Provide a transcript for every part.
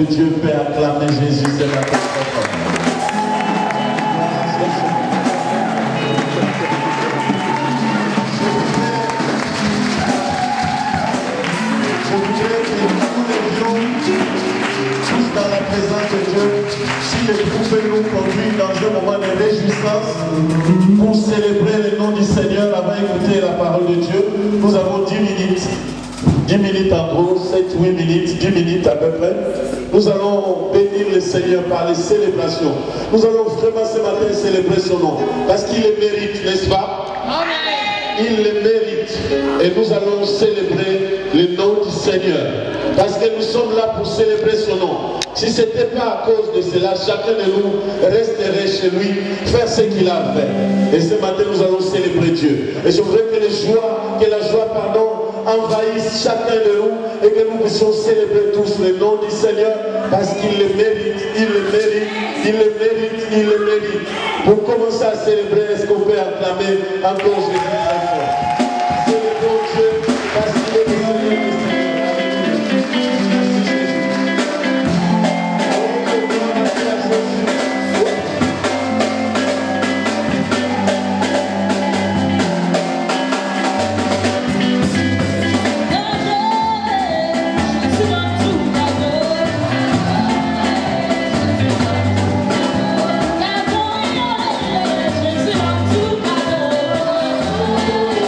de Dieu peut acclamer Jésus ce matin. Je voudrais que nous levions tous dans la présence de Dieu, si les pouvez nous conduire dans un moment de réjouissance pour célébrer le nom du Seigneur avant d'écouter la parole de Dieu. Nous avons 10 minutes. 10 minutes en gros, 7, 8 minutes, 10 minutes à peu près. Nous allons bénir le Seigneur par les célébrations. Nous allons vraiment ce matin célébrer son nom. Parce qu'il le mérite, n'est-ce pas? Amen. Il le mérite. Et nous allons célébrer le nom du Seigneur. Parce que nous sommes là pour célébrer son nom. Si ce n'était pas à cause de cela, chacun de nous resterait chez lui, faire ce qu'il a fait. Et ce matin, nous allons célébrer Dieu. Et je voudrais que la joie, envahisse chacun de nous et que nous puissions célébrer tous le nom du Seigneur parce qu'il le mérite, il le mérite, il le mérite, il le mérite. Pour commencer à célébrer, est-ce qu'on peut acclamer encore Jésus très fort? Célébrons Dieu parce qu'il est le Seigneur. Oh,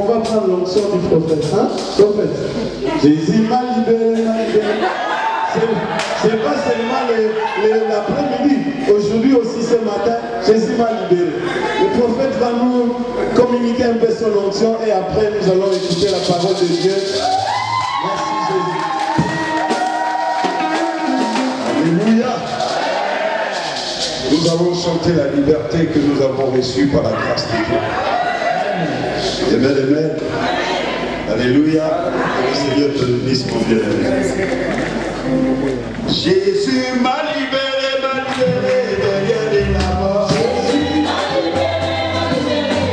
va prendre l'onction du prophète. Hein? Prophète. Jésus m'a libéré, m'a libéré. C'est pas seulement l'après-midi. Aujourd'hui aussi ce matin, Jésus m'a libéré. Le prophète va nous communiquer un peu son onction et après nous allons écouter la parole de Dieu. Merci Jésus. Alléluia. Nous avons chanté la liberté que nous avons reçue par la grâce de Dieu. Amen, amen. Alléluia. Que le Seigneur te bénisse, mon bien-aimé. Jésus m'a libéré derrière les mort. Jésus m'a libéré derrière la mort.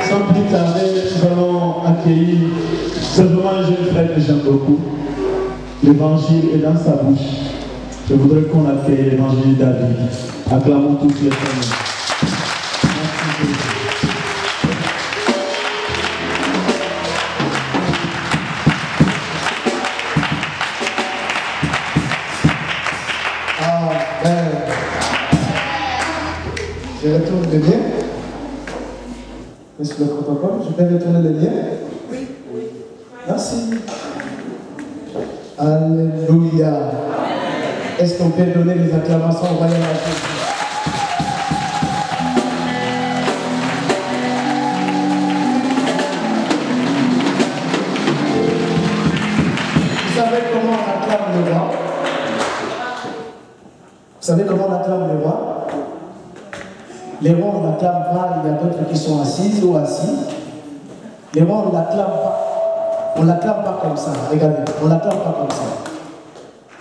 Sans plus tarder, nous allons accueillir seulement un jeune frère que j'aime beaucoup. L'évangile est dans sa bouche. Je voudrais qu'on accueille l'évangile David. Acclamons tous les Seigneurs. Je retourne le lien. Est-ce que le protocole? Je peux retourner le lien? Oui. Merci. Alléluia. Est-ce qu'on peut donner les acclamations royales à Jésus? Vous savez comment on acclame le roi? Vous savez comment on acclame le roi? Les rois, on n'acclame pas, il y a d'autres qui sont assises ou assis. Les rois, on ne l'acclame pas. On ne l'acclame pas comme ça. Regardez, on ne l'acclame pas comme ça.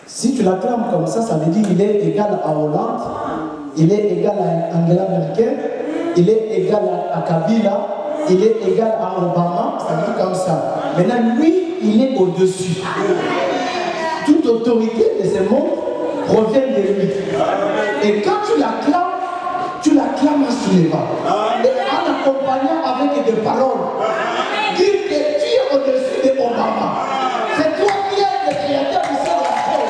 Si tu l'acclames comme ça veut dire qu'il est égal à Hollande, il est égal à Angela Merkel, il est égal à Kabila, il est égal à Obama, ça veut dire comme ça. Maintenant, lui, il est au-dessus. Toute autorité de ce monde provient de lui. Et quand tu l'acclames à Sullivan. Et en accompagnant avec des paroles, dire que tu es au-dessus de Obama. C'est toi qui es le créateur de cette affaire.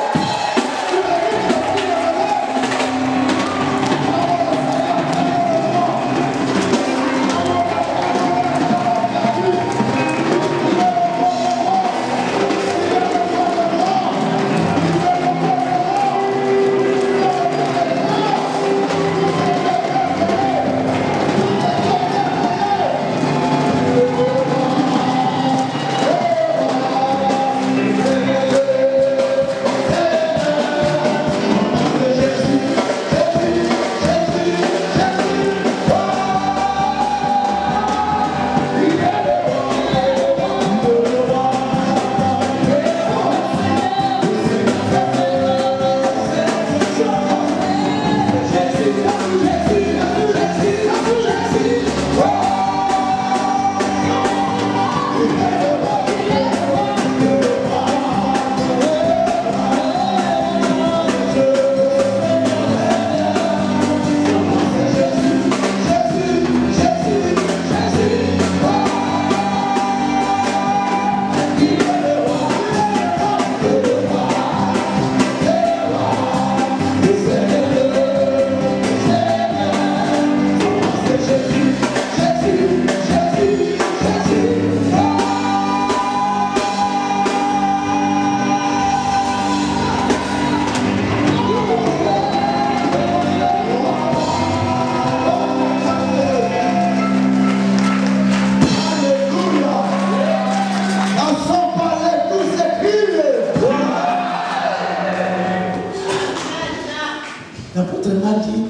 L'apôtre m'a dit,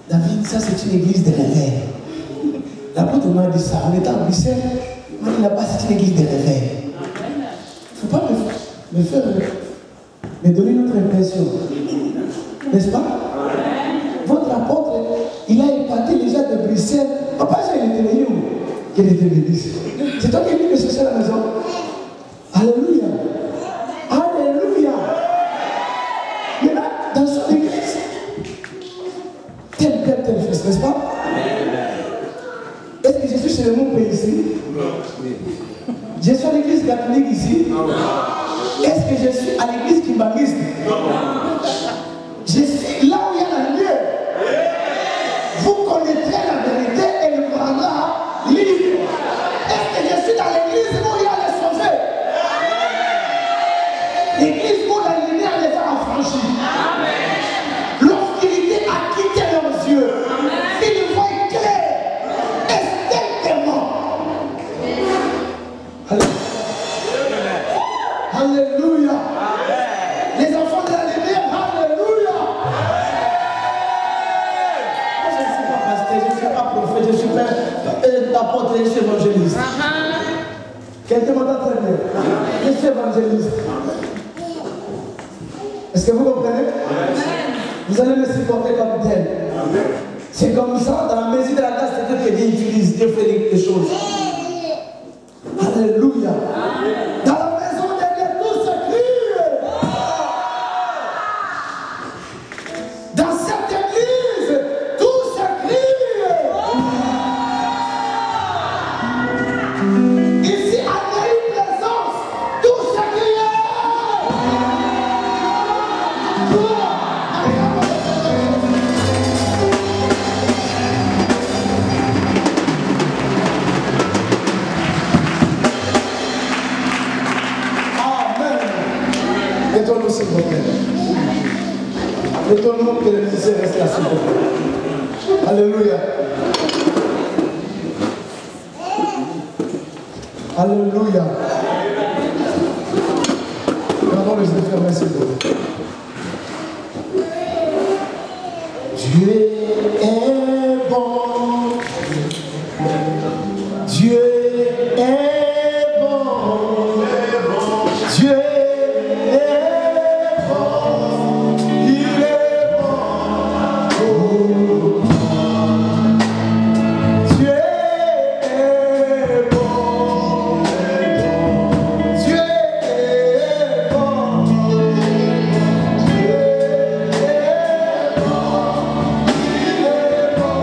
David, ça c'est une église de réveil. L'apôtre m'a dit ça, on était à Bruxelles, il m'a dit là-bas c'est une église de réveil. Il ne faut pas me donner notre impression. N'est-ce pas? Votre apôtre, il a épaté les gens de Bruxelles. Papa, il était venu où? Quelle était l'église? C'est toi qui es venu me chercher à la maison. Alléluia. Alléluia. Maintenant, dans son église, tel père, tel fils, n'est-ce pas? Est-ce que je suis chez le monde ici? Je suis à l'église catholique ici? Est-ce que je suis à l'église kimbanguiste? Je suis là où il y a la lumière. Vous connaîtrez la vérité et le rendra libre. Est-ce que je suis dans l'église où il y a les sauvés? L'église où la lumière les a affranchis. L'obscurité a quitté leurs yeux. Ils voient clair, instinctivement. Alléluia. Les enfants de la lumière, alléluia. Moi, je ne suis pas pasteur, je ne suis pas prophète, je suis pas apôtre, je suis évangéliste. Quelqu'un m'entend très bien? Je suis évangéliste. Est-ce que vous comprenez? Vous allez me supporter comme tel. C'est comme ça, dans la maison de la grâce, c'est Dieu qui utilise, Dieu fait des choses. Alléluia. Dans la maison de Dieu, tout s'écrit. Dans cette église, tout s'écrit. Ici, à une présence, tout s'écrit. Mettons-nous que les musiciens restent là, s'il vous plaît. Alléluia. Alléluia. Avant les yeux fermés, s'il vous plaît. Dieu est bon. Dieu est bon. Dieu est bon. Il est bon. Oh. Dieu est bon. Dieu est bon. Dieu est bon. Il est bon.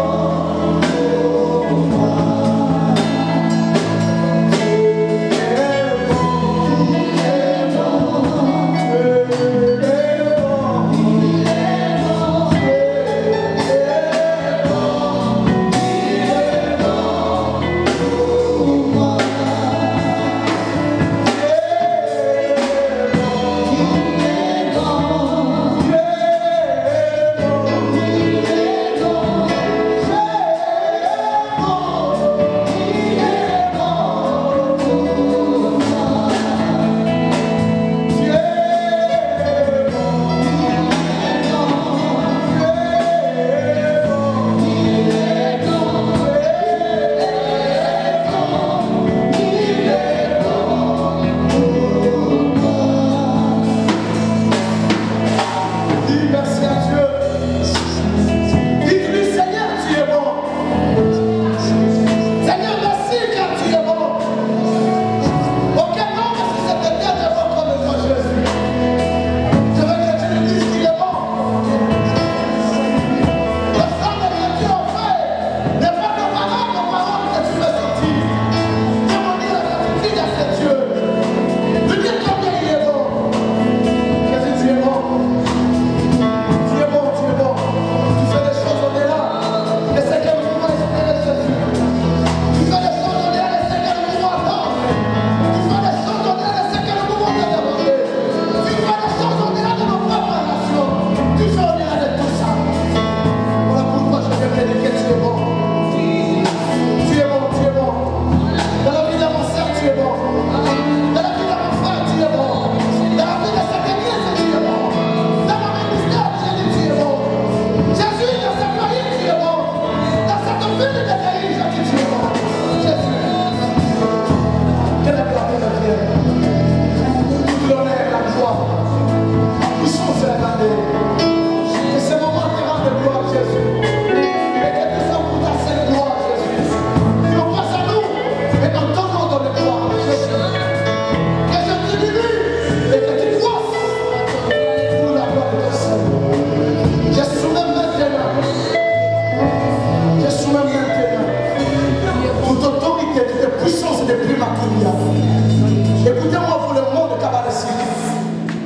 Écoutez-moi, vous le monde cabalistique.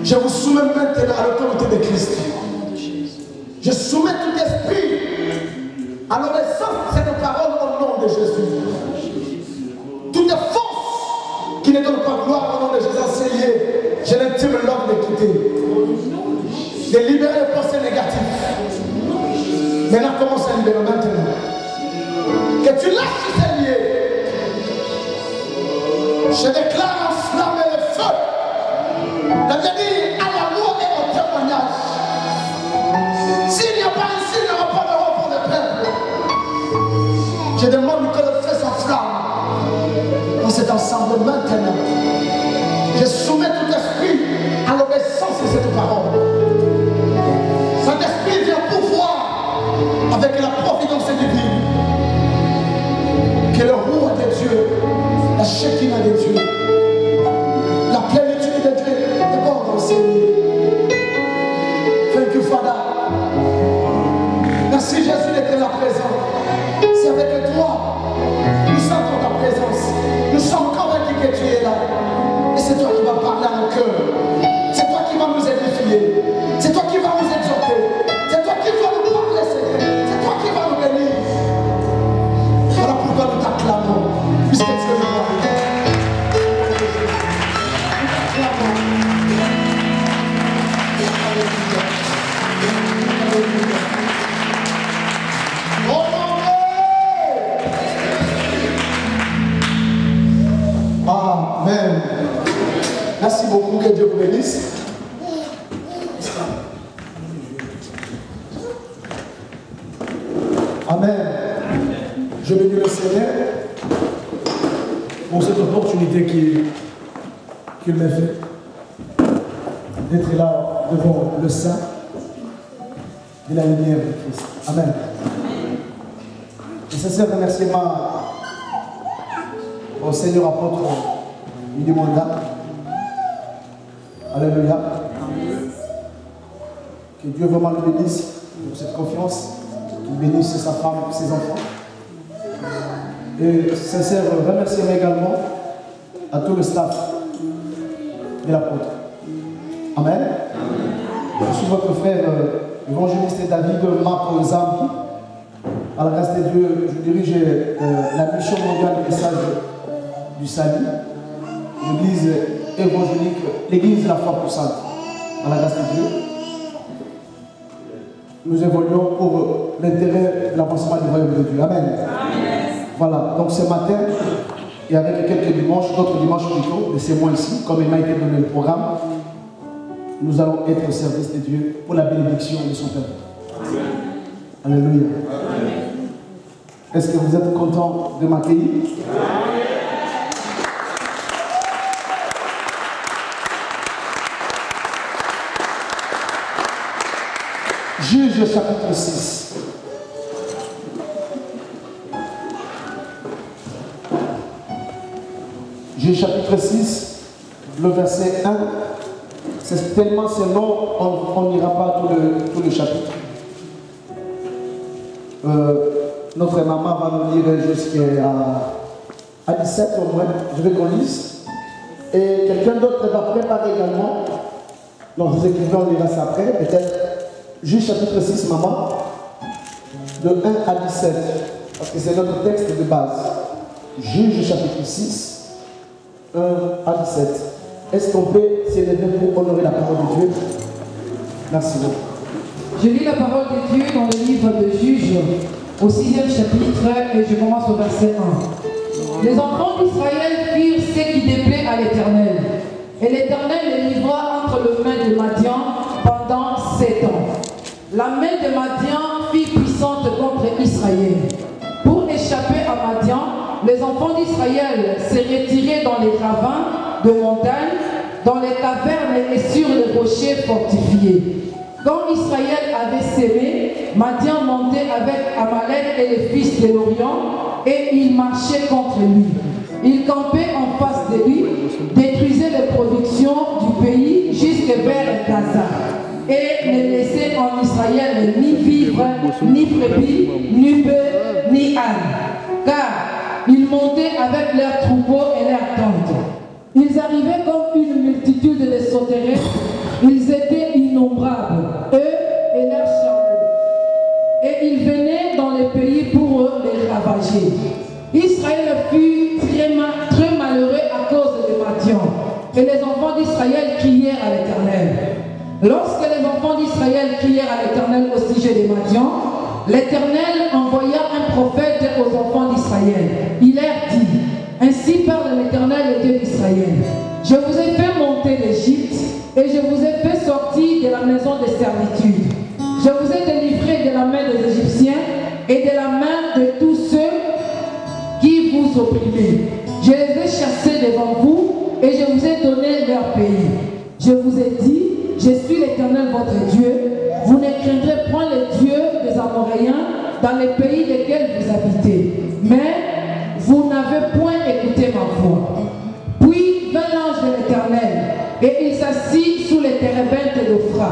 Je vous soumets maintenant à l'autorité de Christ. Je soumets tout esprit à l'obéissance de cette parole au nom de Jésus. Toute force qui ne donne pas gloire au nom de Jésus enseigné, je l'intime l'ordre de quitter. De libérer les pensées négatives. Maintenant, commence à libérer maintenant. Que tu lâches ces liens. Je déclare enflammer le feu. La Bible dit à la loi et au témoignage. S'il n'y a pas ici, il n'y aura pas de roi pour le peuple. Je demande que le feu s'enflamme dans cet ensemble maintenant. Je soumets tout esprit à l'obéissance de cette parole. Cet esprit vient pouvoir avec la providence divine. Que le roi de Dieu, la Shekinah de Dieu, la plénitude de Dieu déborde dans ces lieux. Thank you, Father. Merci Jésus d'être là présent. C'est avec toi. Nous sentons ta présence. Nous sommes convaincus que tu es là. Merci beaucoup, que Dieu vous bénisse. Amen. Je bénis le Seigneur pour cette opportunité qu'il m'a fait d'être là devant le Saint de la lumière de Christ. Amen. Et sincère remerciement au Seigneur apôtre Minimanda. Alléluia. Que Dieu vraiment le bénisse pour cette confiance. Qu'il bénisse sa femme, ses enfants. Et sincère remerciement également à tout le staff de l'apôtre. Amen. Je suis votre frère évangéliste David Marco Zambi. À la grâce de Dieu, je dirige la mission mondiale du message du salut, l'église évangélique, l'église de la foi poussante. À la grâce de Dieu, nous évoluons pour l'intérêt de l'avancement du royaume de Dieu. Amen. Amen. Voilà, donc ce matin, et avec quelques dimanches, d'autres dimanches plutôt, de ces mois ici, comme il m'a été donné le programme, nous allons être au service de Dieu pour la bénédiction de son peuple. Alléluia. Amen. Est-ce que vous êtes content de m'accueillir? Juge chapitre 6. Juge chapitre 6, le verset 1. C'est tellement c'est long, on n'ira pas tout le chapitre. Notre maman va nous lire jusqu'à 17 au moins. Je vais qu'on lise. Et quelqu'un d'autre va préparer également. Donc vous écrivez, on lira ça après. Peut-être Juge chapitre 6, maman. De 1 à 17. Parce que c'est notre texte de base. Juge chapitre 6, 1 à 17. Est-ce qu'on peut s'élever pour honorer la parole de Dieu? Merci beaucoup. Je lis la parole de Dieu dans le livre de Juges, au 6e chapitre, et je commence au verset 1. Les enfants d'Israël firent ce qui déplaît à l'Éternel, et l'Éternel les livra entre les mains de Madian pendant 7 ans. La main de Madian fut puissante contre Israël. Pour échapper à Madian, les enfants d'Israël se retiraient dans les ravins de montagne, dans les cavernes et sur les rochers fortifiés. Quand Israël avait sémé, Madian montait avec Amalek et les fils de l'Orient, et il marchait contre lui. Il campait en face de lui, détruisait les productions du pays jusque vers Gaza, et ne laissait en Israël ni vivre, ni brebis, ni bœufs, ni ânes, car ils montaient avec leurs troupeaux et leurs tentes. Ils arrivaient comme une multitude de sauterelles. Ils étaient innombrables, eux et leurs chameaux. Et ils venaient dans les pays pour les ravager. Israël fut très malheureux à cause de Madian. Et les enfants d'Israël crièrent à l'Éternel. Lorsque les enfants d'Israël crièrent à l'Éternel au sujet de Madian, l'Éternel envoya un prophète aux enfants d'Israël. Il leur dit: ainsi parle l'Éternel, le Dieu d'Israël. Je vous ai fait monter d'Égypte et je vous ai fait sortir de la maison de servitude. Je vous ai délivré de la main des Égyptiens et de la main de tous ceux qui vous opprimaient. Je les ai chassés devant vous et je vous ai donné leur pays. Je vous ai dit: je suis l'Éternel votre Dieu. Vous ne craindrez point les dieux des Amoréens dans les pays desquels vous habitez. Mais vous n'avez point écouté ma voix. Puis vint l'ange de l'Éternel, et il s'assit sous les térébintes d'Ophra,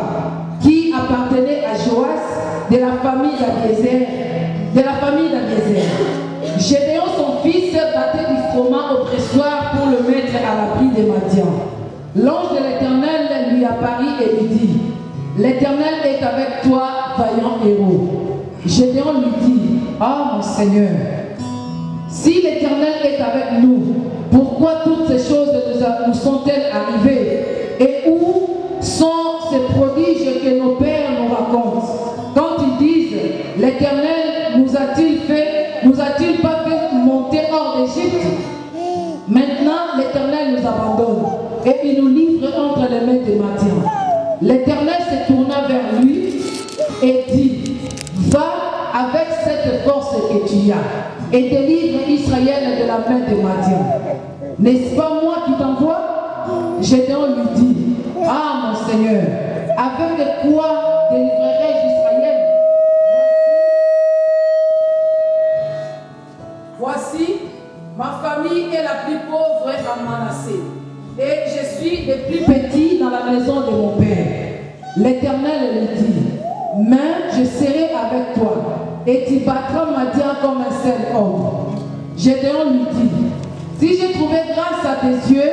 qui appartenait à Joas, de la famille d'Abiezer. Gédéon, son fils, battait du froment au pressoir pour le mettre à l'abri des Madian. L'ange de l'Éternel lui apparut et lui dit: l'Éternel est avec toi, vaillant héros. Gédéon lui dit: ah, mon Seigneur, si l'Éternel est avec nous, pourquoi toutes ces choses nous sont-elles arrivées? Et où sont ces prodiges que nos pères nous racontent? Quand ils disent: l'Éternel nous a-t-il pas fait monter hors d'Égypte? Maintenant, l'Éternel nous abandonne et il nous livre les mains de Madian. L'Éternel se tourna vers lui et dit, va avec cette force que tu as et délivre Israël de la main de Madian. N'est-ce pas moi qui t'envoie? Gédéon lui dit, ah mon Seigneur, avec quoi délivrerai-je Israël? Voici, ma famille est la plus pauvre à Manassé, et je suis le plus petit dans la maison de mon père. L'Éternel lui dit, mais je serai avec toi, et tu battras Madian comme un seul homme. Gédéon lui dit, si j'ai trouvé grâce à tes yeux,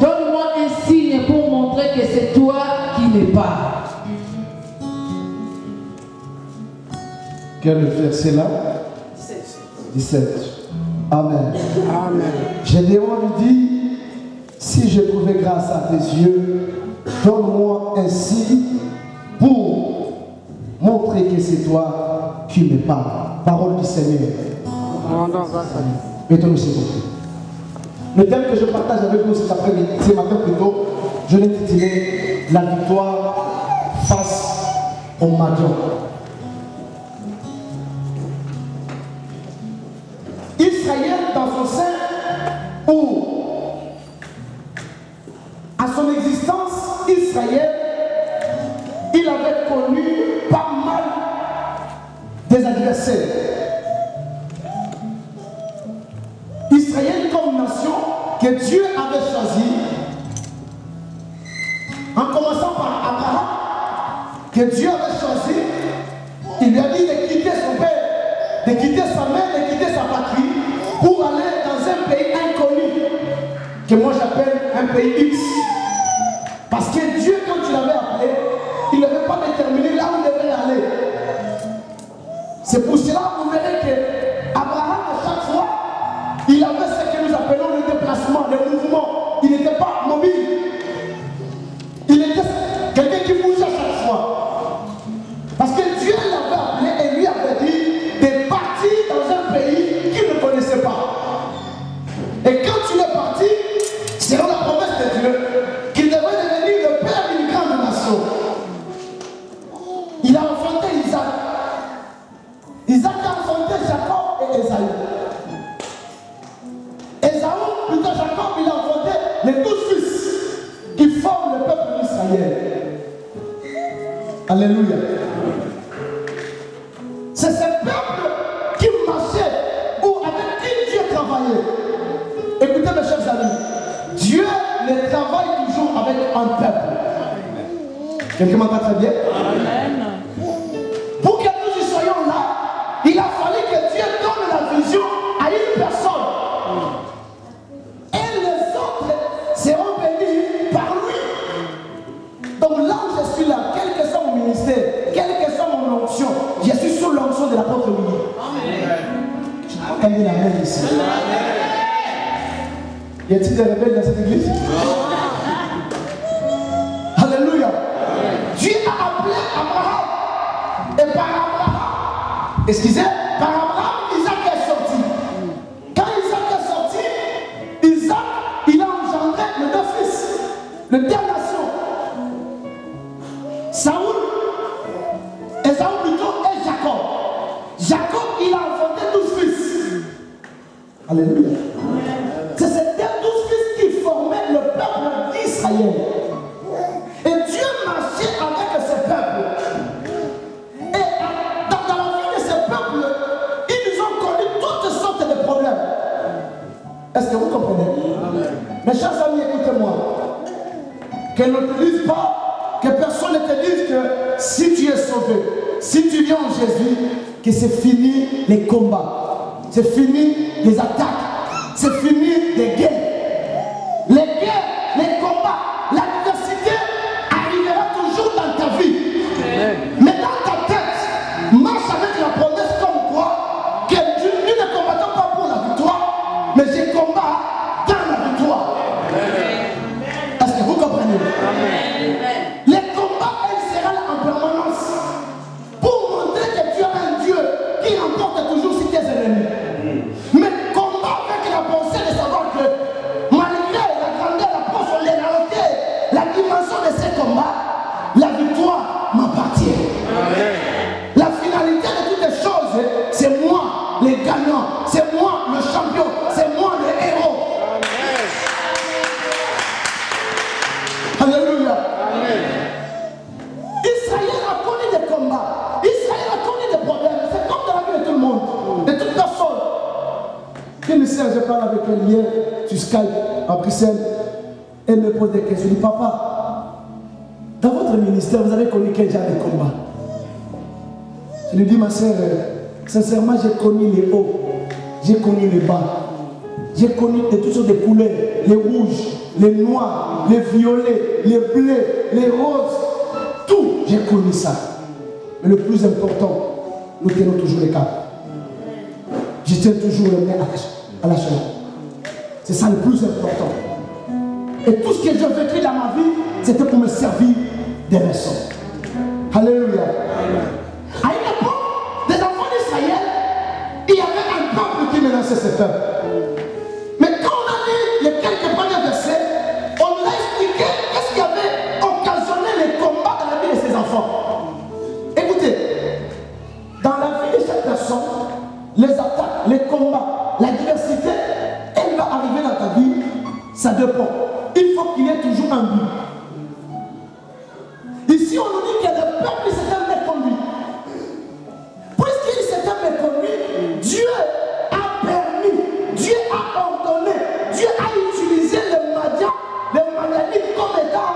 donne-moi un signe pour montrer que c'est toi qui n'es pas. Quel verset là? 17. Amen. Amen. Gédéon lui dit, si j'ai trouvé grâce à tes yeux, donne-moi un signe pour montrer que c'est toi qui me parles. Parole du Seigneur. Mettons-nous s'il vous plaît. Le thème que je partage avec vous cet après-midi, ce matin plutôt, je l'ai intitulé La victoire face au Madian. Israël, dans son sein, ou à son existence, Israël, il avait connu pas mal des adversaires. Israël comme nation que Dieu avait choisi, en commençant par Abraham, que Dieu avait choisi, il lui a dit de quitter son père, de quitter sa mère, de quitter sa patrie, pour aller dans un pays inconnu, que moi j'appelle un pays X. Parce que Dieu, quand il l'avait appelé, il n'avait pas déterminé là où il devait aller. C'est pour cela que vous verrez que Abraham, à chaque fois, il avait ce que nous appelons le déplacement, le mouvement. Il n'était pas mobile. Il était quelqu'un qui bougeait à chaque fois. Parce que Dieu l'avait appelé et lui avait dit de partir dans un pays qu'il ne connaissait pas. Et quand il est parti, selon la promesse de Dieu, qu'il devait devenir le père d'une grande nation, il a enfanté Isaac. Isaac a enfanté Jacob et Esaü. Esaü, plutôt Jacob, il a enfanté les 12 fils qui forment le peuple d'Israël. Alléluia. C'est ce peuple qui marchait ou avec qui Dieu travaillait. Écoutez mes chers amis, Dieu ne travaille toujours avec un peuple. Quelqu'un m'entend très bien? Amen. Pour que nous y soyons là, il a fallu que Dieu donne la vision à une personne. Et les autres seront bénis par lui. Donc là où je suis là, quel que soit mon ministère, quelle que soit mon onction, je suis sous l'onction de l'apôtre Willy. Amen. Je n'entends pas la main ici. Y a-t-il des rebelles dans cette église? Alléluia. Dieu a appelé Abraham. Et par Abraham, excusez, par Abraham, Isaac est sorti. Quand Isaac est sorti, Isaac, il a engendré les 2 fils, les 2 nations. Saoul, Esaü plutôt, et Jacob. Jacob, il a enfanté 12 fils. Alléluia. C'est ces 12 fils qui formaient le peuple d'Israël. Et Dieu marchait avec ce peuple. Et dans la vie de ce peuple, ils ont connu toutes sortes de problèmes. Est-ce que vous comprenez? Mes chers amis, écoutez-moi. Que ne te dise pas, que personne ne te dise que si tu es sauvé, si tu viens en Jésus, que c'est fini les combats, c'est fini les attaques, c'est fini les guerres. Les guerres, les combats, l'adversité arrivera toujours dans ta vie. Mais dans ta tête, marche avec la promesse comme quoi que nous ne combattons pas pour la victoire, mais je combats dans la victoire. Est-ce que vous comprenez? Les combats, elles seront là en permanence pour montrer que tu as un Dieu qui remporte toujours sur tes ennemis. Mais combat avec la pensée de savoir que malgré la grandeur, la profondeur, la hauteur, la gagnant, c'est moi le champion, c'est moi le héros. Alléluia. Amen. Israël a connu des combats, Israël a connu des problèmes, c'est comme dans la vie de tout le monde, de toute personne. Une sœur, je parle avec elle hier sur Skype à Bruxelles, elle me pose des questions, je dis papa, dans votre ministère, vous avez connu quel genre de combat? Je lui dis ma sœur, sincèrement, j'ai connu les hauts, j'ai connu les bas, j'ai connu de toutes sortes de couleurs, les rouges, les noirs, les violets, les bleus, les roses, tout, j'ai connu ça. Mais le plus important, nous tenons toujours les cap. Je tiens toujours le nez à la chaleur. C'est ça le plus important. Et tout ce que j'ai vécu dans ma vie, c'était pour me servir des leçons. Alléluia. À une époque, des enfants d'Israël, il y avait un peuple qui menaçait ce peuple. Mais quand on a lu les quelques premiers versets, on nous a expliqué qu'est-ce qui avait occasionné les combats dans la vie de ces enfants. Écoutez, dans la vie de chaque personne, les attaques, les combats, la diversité, elle va arriver dans ta vie, ça dépend. Il faut qu'il y ait toujours un but. Ici, on nous dit que le peuple s'était méconduit. Puisqu'il s'était méconduit, Dieu a permis, Dieu a ordonné, Dieu a utilisé le Madianite comme étant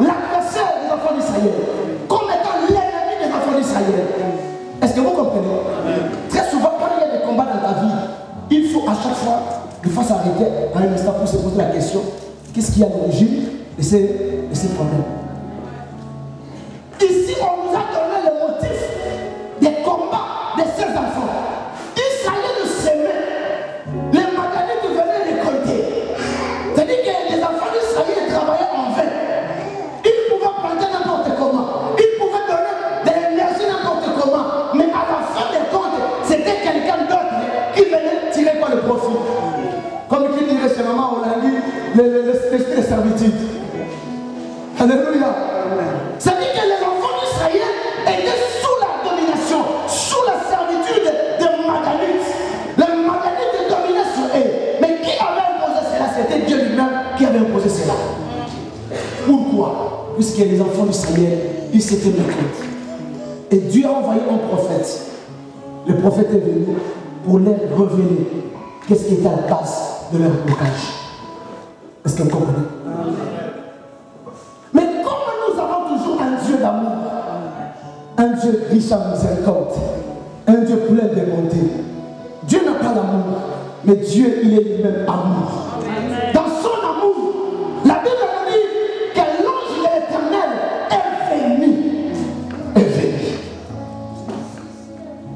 l'adversaire des enfants d'Israël, comme étant l'ennemi des enfants d'Israël. Est-ce que vous comprenez? Très souvent, quand il y a des combats dans ta vie, il faut à chaque fois, il faut s'arrêter à un instant pour se poser la question, qu'est-ce qui est à l'origine de ces problèmes? Ici, on nous a donné le motif des combats de ces enfants. Israël s'aimait, les Madianites venaient récolter. C'est-à-dire que les enfants d'Israël travaillaient en vain. Ils pouvaient planter n'importe comment, ils pouvaient donner de l'énergie n'importe comment, mais à la fin des comptes, c'était quelqu'un d'autre qui venait tirer par le profit. Comme qui dirait chez maman, on a dit l'esprit de servitude. Alléluia. C'est-à-dire que les enfants d'Israël étaient sous la domination, sous la servitude des Madianites. Les Madianites dominaient sur eux. Mais qui avait imposé cela? C'était Dieu lui-même qui avait imposé cela. Pourquoi? Puisque les enfants d'Israël, ils s'étaient mécontents. Et Dieu a envoyé un prophète. Le prophète est venu pour leur révéler qu'est-ce qui était à la base de leur blocage. Est-ce que vous comprenez? Mais comme nous avons toujours un Dieu d'amour, un Dieu riche en miséricorde, un Dieu plein de bonté, Dieu n'a pas l'amour, mais Dieu, il est lui-même amour. Dans son amour, la Bible nous dit que l'ange de l'Éternel est venu.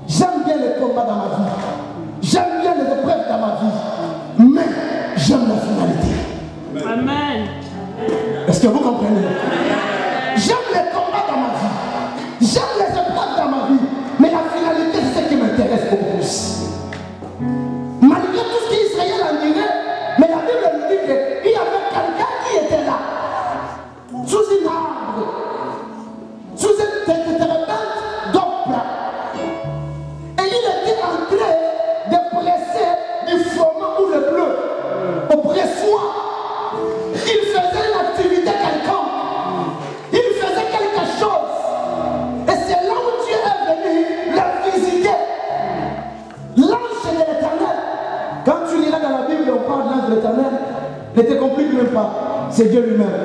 J'aime bien les combats dans ma vie, j'aime bien les épreuves dans ma vie, mais j'aime la finalité. Amen. Est-ce que vous comprenez? J'aime les combats dans ma vie, j'aime les épreuves dans ma vie, mais la finalité, c'est ce qui m'intéresse beaucoup plus. Malgré tout ce qu'Israël a dirait, mais la Bible nous dit qu'il y avait quelqu'un qui était là, sous un arbre, sous une térébinthe d'Oprah. Et il était en train de presser du froment ou le bleu au pressoir. Il faisait une activité quelconque. Il faisait quelque chose. Et c'est là où Dieu est venu le visiter. L'ange de l'Éternel. Quand tu liras dans la Bible, on parle de l'ange de l'Éternel, ne te complique même pas. C'est Dieu lui-même.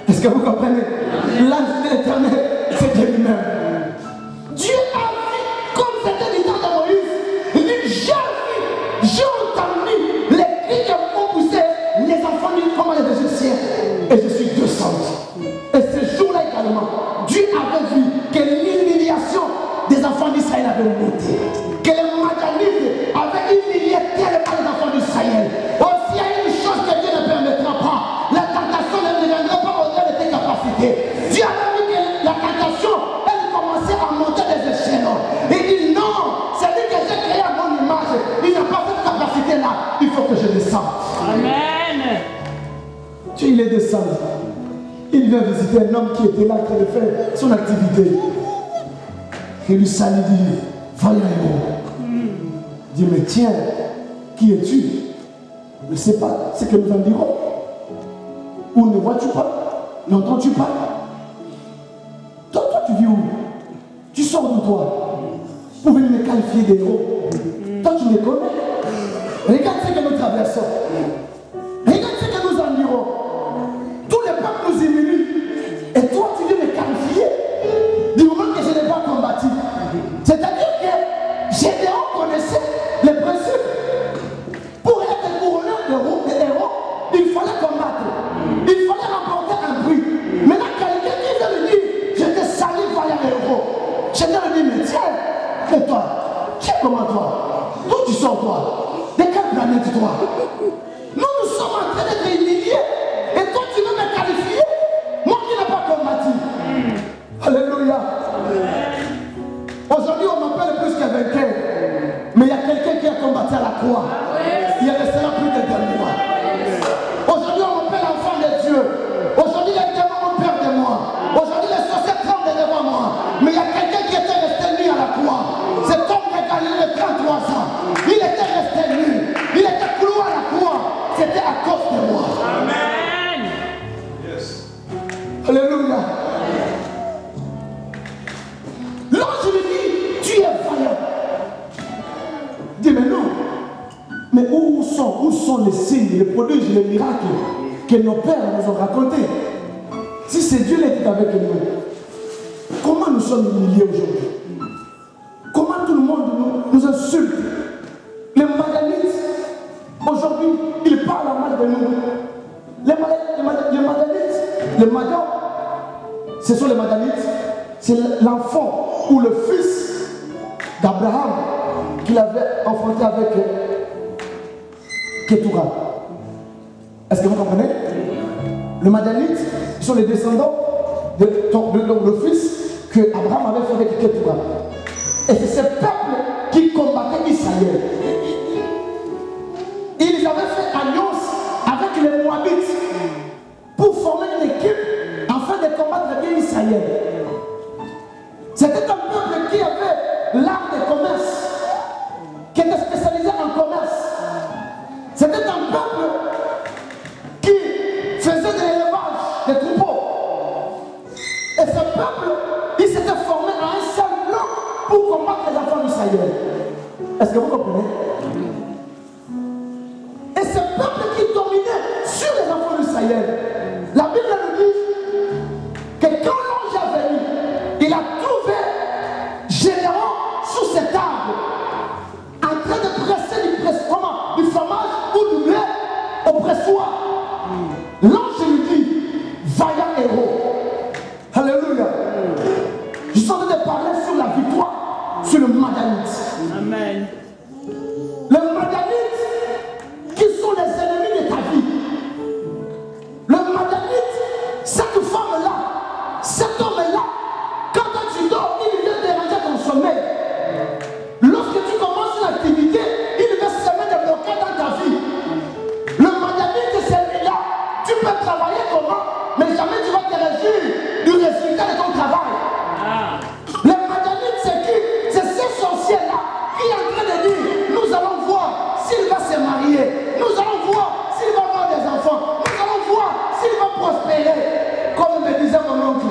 Est-ce que vous comprenez? L'ange de l'Éternel, c'est Dieu lui-même. Dieu a vu, comme c'était du temps de Moïse, il dit, j'ai entendu les cris que vont pousser les enfants comme les Égyptiens. Et je suis descendu. Et ce jour-là également, Dieu avait vu que l'humiliation des enfants d'Israël avait monté. Que les Madianites avaient humilié tellement les enfants d'Israël. Aussi, il y a une chose que Dieu ne permettra pas. La tentation ne viendra pas au-delà de tes capacités. Dieu avait vu que la tentation, elle commençait à monter des échelons. Il dit non, c'est lui que j'ai créé à mon image. Il n'a pas cette capacité-là. Il faut que je descende. Amen. Dieu, il est descendu. Il vient visiter un homme qui était là, qui avait fait son activité. Il lui salue, dit, vaillant héros. Dis, mais tiens, qui es-tu? Je ne sais pas ce que nous en dirons. Ou ne vois-tu pas? N'entends-tu pas? Toi, tu vis où? Tu sors de toi pour venir me qualifier des héros. Toi, tu me connais. Regarde ce que nous traversons. Regarde ce que nous endurons. Tous les peuples nous humilient. Et toi, tu viens me qualifier du moment que je n'ai pas combattu. C'est-à-dire que Gédéon connaissait les principes. Pour être couronné de héros, il fallait combattre. Il fallait remporter un prix. Maintenant, quelqu'un qui vient lui dire, je te salue, vaillant héros. Gédéon lui dit, mais tiens, et toi, tiens comment toi? D'où tu sors toi? De quelle planète toi? Nous sommes en train d'être humiliés. Et toi, tu veux me qualifier? Moi qui n'ai pas combattu. Alléluia. Aujourd'hui, on m'appelle plus qu'un vainqueur. Mais il y a quelqu'un qui a combattu à la croix. Il restera plus de moi. Aujourd'hui, on m'appelle enfant de Dieu. Aujourd'hui, les démons ont peur de moi. Aujourd'hui, les sorciers tremblent devant moi. Mais il y a quelqu'un qui était resté nu à la croix. Cet homme de Galilée de 33 ans. Il était resté nu. Il était cloué à la croix. C'était à cause de moi. Amen. Yes. Alléluia. L'ange lui dit, tu es vaillant. Dis, mais non. Mais où sont les signes, les prodiges, les miracles que nos pères nous ont racontés? Si c'est Dieu qui était avec nous, comment nous sommes humiliés aujourd'hui? Comment tout le monde nous insulte? Les Madianites, aujourd'hui, ils parlent mal de nous. Les Madianites, ce sont les Madianites, c'est l'enfant ou le fils d'Abraham qu'il avait enfanté avec Ketura. Est-ce que vous comprenez? Les Madianites sont les descendants de le fils que Abraham avait fait avec Ketura. Et c'est ce peuple qui combattait Israël. Ils avaient fait alliance avec les Moabites pour former une équipe afin de combattre bien Israël. C'était un peuple qui avait l'art de commerce, qui était spécialisé en commerce. C'était un peuple qui faisait de l'élevage des troupeaux. Et ce peuple, il s'était formé en un seul bloc pour combattre les enfants d'Israël. Est-ce que vous comprenez? Et ce peuple qui dominait sur les enfants d'Israël, la Bible nous dit que quand l'ange est venu, il a trouvé Gédéon sous cet arbre, en train de presser du fromage ou du lait au pressoir. L'ange lui dit, vaillant héros. Alléluia. Je suis en train de parler sur la victoire sur le Madianite. Amen. Les Madianites qui sont les ennemis de ta vie. Le Madianite, cette femme-là, cet homme-là, quand tu dors, il vient déranger ton sommeil. Lorsque tu commences une activité, il va semer des blocages dans ta vie. Le Madianite, c'est celui-là. Tu peux travailler comment, mais jamais tu vas te réjouir du résultat de ton travail. Les Madianites, c'est qui? C'est ces sorciers-là qui est en train de dire, nous allons voir s'il va se marier. Nous allons voir s'il va avoir des enfants. Nous allons voir s'il va prospérer. Comme me disait mon oncle,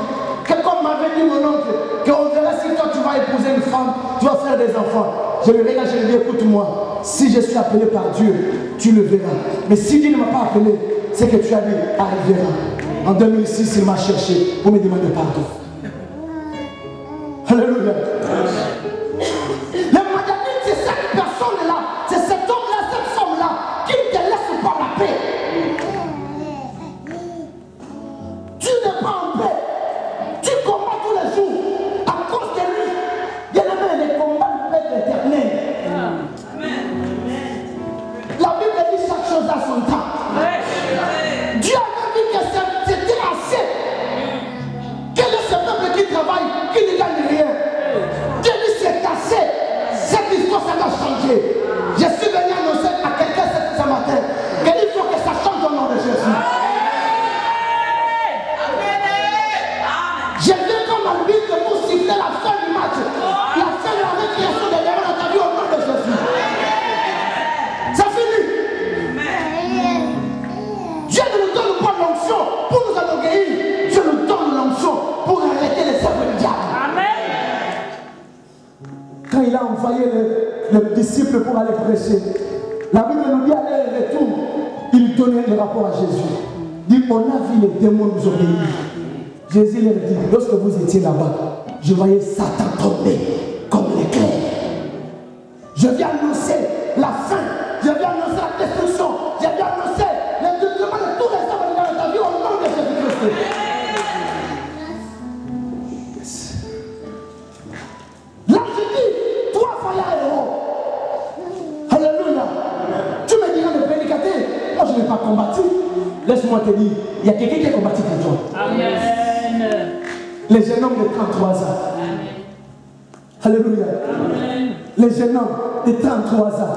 comme m'avait dit mon oncle, qu'on verra si toi tu vas épouser une femme, tu vas faire des enfants. Je lui regarde, je lui dis, écoute-moi, si je suis appelé par Dieu, tu le verras. Mais si Dieu ne m'a pas appelé, c'est que tu as dit, arrivera. En 2006, il m'a cherché pour me demander pardon. Alléluia. Les Madianites, c'est cette personne-là, c'est cet homme-là, cette femme-là, qui ne te laisse pas la paix. Tu n'es pas en paix. Tu combats tous les jours à cause de lui. Bien aimé, les combats du Père éternel. La Bible dit chaque chose à son temps. Dieu avait dit que c'était assez. Quel est ce peuple qui travaille, qui ne gagne rien? Dieu dit c'est assez. Cette histoire, ça doit changer. Je suis venu annoncer à quelqu'un ce matin qu'il faut que ça disciples pour aller prêcher. La Bible nous dit à leur retour, ils donnaient le rapport à Jésus. Il dit, on a vu les démons nous obéir. Jésus leur dit, lorsque vous étiez là-bas, je voyais Satan tomber comme l'éclair. Je viens annoncer la fin, je viens annoncer la destruction, je viens annoncer le détruisement de tous les hommes dans ta vie au nom de Jésus-Christ. Là, je dis, toi, Faya héros. Alléluia. Tu me diras de prédicateur, moi je n'ai pas combattu. Laisse-moi te dire, il y a quelqu'un qui a combattu pour toi. Amen. Les jeunes hommes de 33 ans. Amen. Alléluia. Amen. Les jeunes hommes de 33 ans.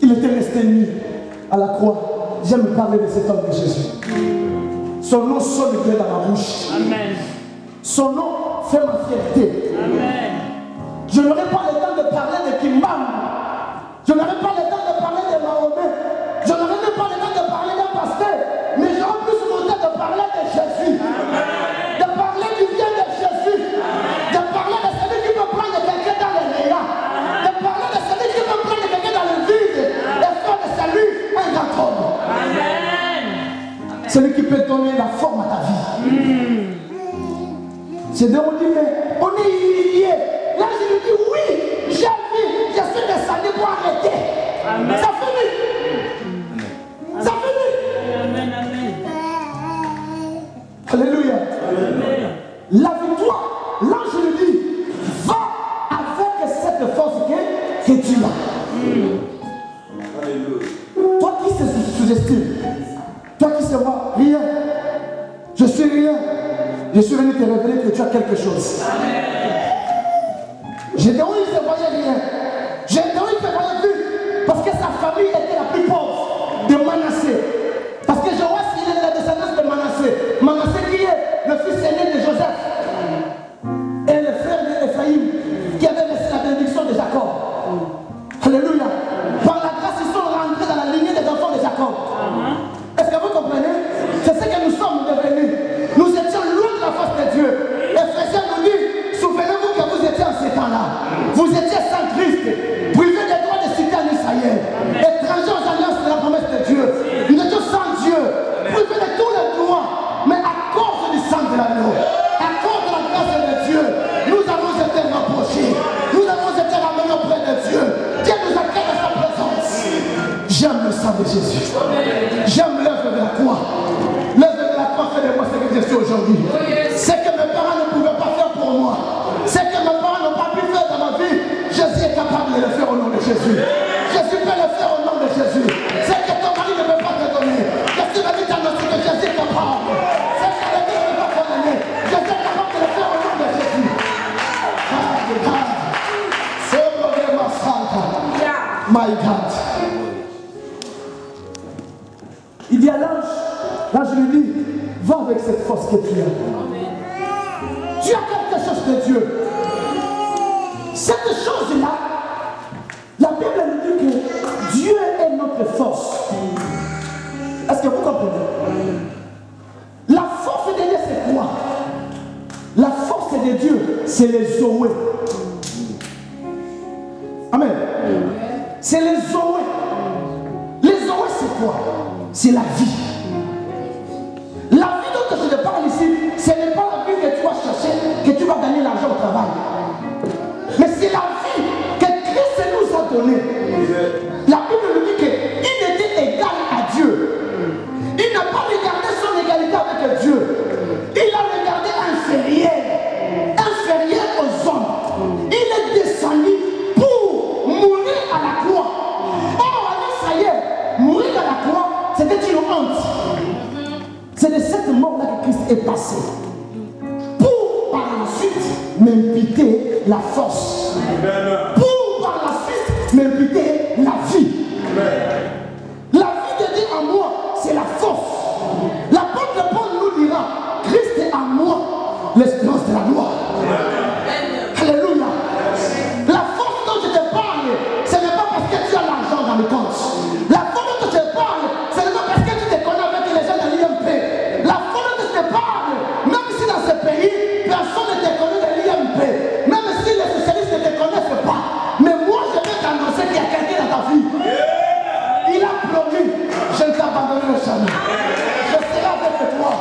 Il était resté nu à la croix. J'aime parler de cet homme de Jésus. Son nom sonne bien dans ma bouche. Amen. Son nom fait ma fierté. Amen. Je n'aurai pas le temps de parler de Kimbam. Je n'aurai pas le temps de parler de Mahomet. Je n'aurai même pas le temps de parler d'un pasteur. Mais j'aurai plus mon temps de parler de Jésus. De parler du bien de Jésus. De parler de celui qui peut prendre quelqu'un dans les néants. De parler de celui qui peut prendre quelqu'un dans le vide. Et faire de celui un grand homme. Amen. Celui qui peut donner la forme à ta vie. C'est de on dit, mais on est humilié. Là, je lui dis, oui, j'ai vu, je suis descendu pour arrêter. Amen. Ça finit. Ça finit. Amen. Amen. Alléluia. Amen. La victoire, là, je lui dis, va avec cette force que tu as. Toi qui se sous-estimes, toi qui se vois rien, je suis rien. Je suis venu te révéler que tu as quelque chose. J'étais où il ne voyait rien. J'étais où il ne voyait plus. Parce que sa famille était la plus pauvre de Manassé. Parce que Joas, il est de la descendance de Manassé. Manassé qui est le fils aîné de Joseph. Et le frère d'Ephraïm qui avait reçu la bénédiction de Jacob. Alléluia. Par la grâce, ils sont rentrés dans la lignée des enfants de Jacob. Est-ce que vous comprenez? C'est ce que nous sommes devenus. Nous étions loin de la face de Dieu. Éphésiens nous dit, souvenez-vous que vous étiez en ces temps-là. Vous étiez sans Christ, privés des droits de cité en Israël, étrangers aux alliances de la promesse de Dieu. Nous étions sans Dieu, privés de tous les droits. Mais à cause du sang de l'agneau, à cause de la grâce de Dieu, nous avons été rapprochés. Nous avons été ramenés auprès de Dieu. Dieu nous accueille à sa présence. J'aime le sang de Jésus. J'aime l'œuvre de la croix. L'œuvre de la croix fait de moi ce que je suis aujourd'hui. Ce que mes parents ne pouvaient pas faire pour moi, ce que mes parents n'ont pas pu faire dans ma vie, Jésus est capable de le faire au nom de Jésus. Jésus peut le faire au nom de Jésus. Ce que ton mari ne peut pas te donner, je suis venu t'annoncer que Jésus est capable. Ce que le Dieu ne peut pas te donner, je suis capable de le faire au nom de Jésus. My God. Il dit à l'ange, là je lui dis, va avec cette force que tu as. Tu as quelque chose de Dieu. Cette chose-là, la Bible nous dit que Dieu est notre force. Est-ce que vous comprenez? La force de Dieu, c'est quoi? La force de Dieu, c'est les Zoé. Amen. C'est les Zoé. Les Zoé, c'est quoi? C'est la vie. La vie dont je te parle ici, ce n'est pas la vie que tu vas chercher, que tu vas gagner l'argent au travail. Mais c'est la vie que Christ nous a donnée. La Bible nous dit qu'il était égal à Dieu. Il n'a pas regardé son égalité avec Dieu. Il a regardé inférieur aux hommes. Il est descendu pour mourir à la croix. Or, ça y est, mourir à la croix, c'était une honte. C'est de cette mort-là que Christ est passé. Pour par la suite m'imputer la force. Pour par la suite m'imputer la vie. La vie de Dieu en moi, c'est la force. L'apôtre Paul nous dira, Christ est en moi, l'espérance de la gloire. Alléluia. La force dont je te parle, ce n'est pas parce que tu as l'argent dans le compte. La force dont je te parle, ce n'est pas parce que tu te connais avec les gens de l'IMP. La force dont je te parle, même t'annoncer qu'il y a quelqu'un dans ta vie. Il a promis, je ne t'abandonnerai jamais. Je serai avec toi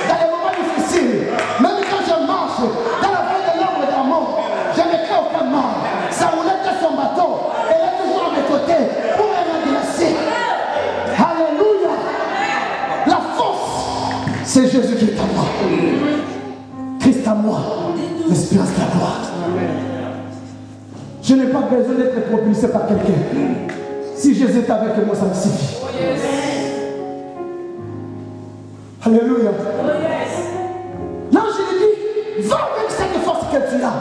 dans les moments difficiles. Même quand je marche dans la vallée de l'ombre et de la mort, je ne crains aucun mal. Ça roulait de son bateau. Elle est toujours à mes côtés pour me redresser. Alléluia. La force, c'est Jésus qui est à moi. Christ à moi, l'espérance de la gloire. Je n'ai pas besoin d'être propulsé par quelqu'un. Si Jésus est avec moi, ça me suffit. Alléluia. L'ange lui dit, va avec cette force que tu as.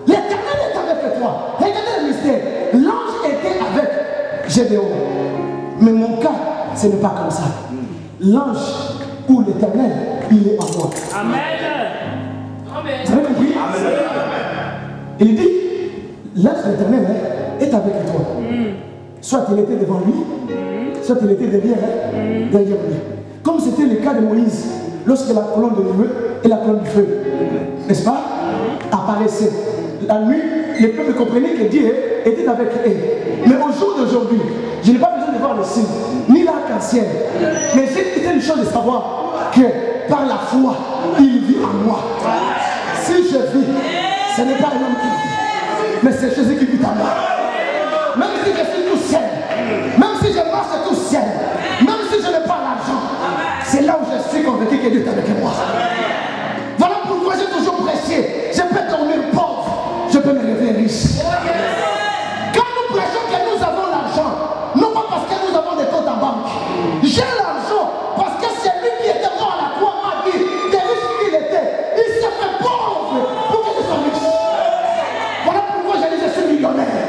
L'Éternel est avec toi. Regardez le mystère. L'ange était avec Gédéon. Mais mon cas, ce n'est pas comme ça. L'ange ou l'Éternel, il est en moi. Amen. Vous avez compris? Il dit, l'ange de l'Éternel est avec toi. Soit il était devant lui, soit il était derrière lui. Comme c'était le cas de Moïse, lorsque la colonne de nuée et la colonne de feu, n'est-ce pas, apparaissaient. La nuit, les peuples comprenaient que Dieu était avec eux. Mais au jour d'aujourd'hui, je n'ai pas besoin de voir le signe, ni l'arc-en-ciel. Mais c'est une chose de savoir que par la foi, il vit en moi. Si je vis, ce n'est pas un homme qui vit, mais c'est Jésus qui vit en moi. Même si je suis tout seul, même si je marche tout seul, même si je n'ai pas l'argent, c'est là où je suis convaincu que Dieu est avec moi. Voilà pourquoi j'ai toujours prêché. Je peux dormir pauvre, je peux me lever riche. Quand nous prêchons que nous avons l'argent, non pas parce que nous avons des comptes en banque. J'ai l'argent parce que c'est lui qui était mort à la croix m'a dit, des riches qu'il était, il s'est fait pauvre pour que je sois riche. Voilà pourquoi je dis je suis millionnaire.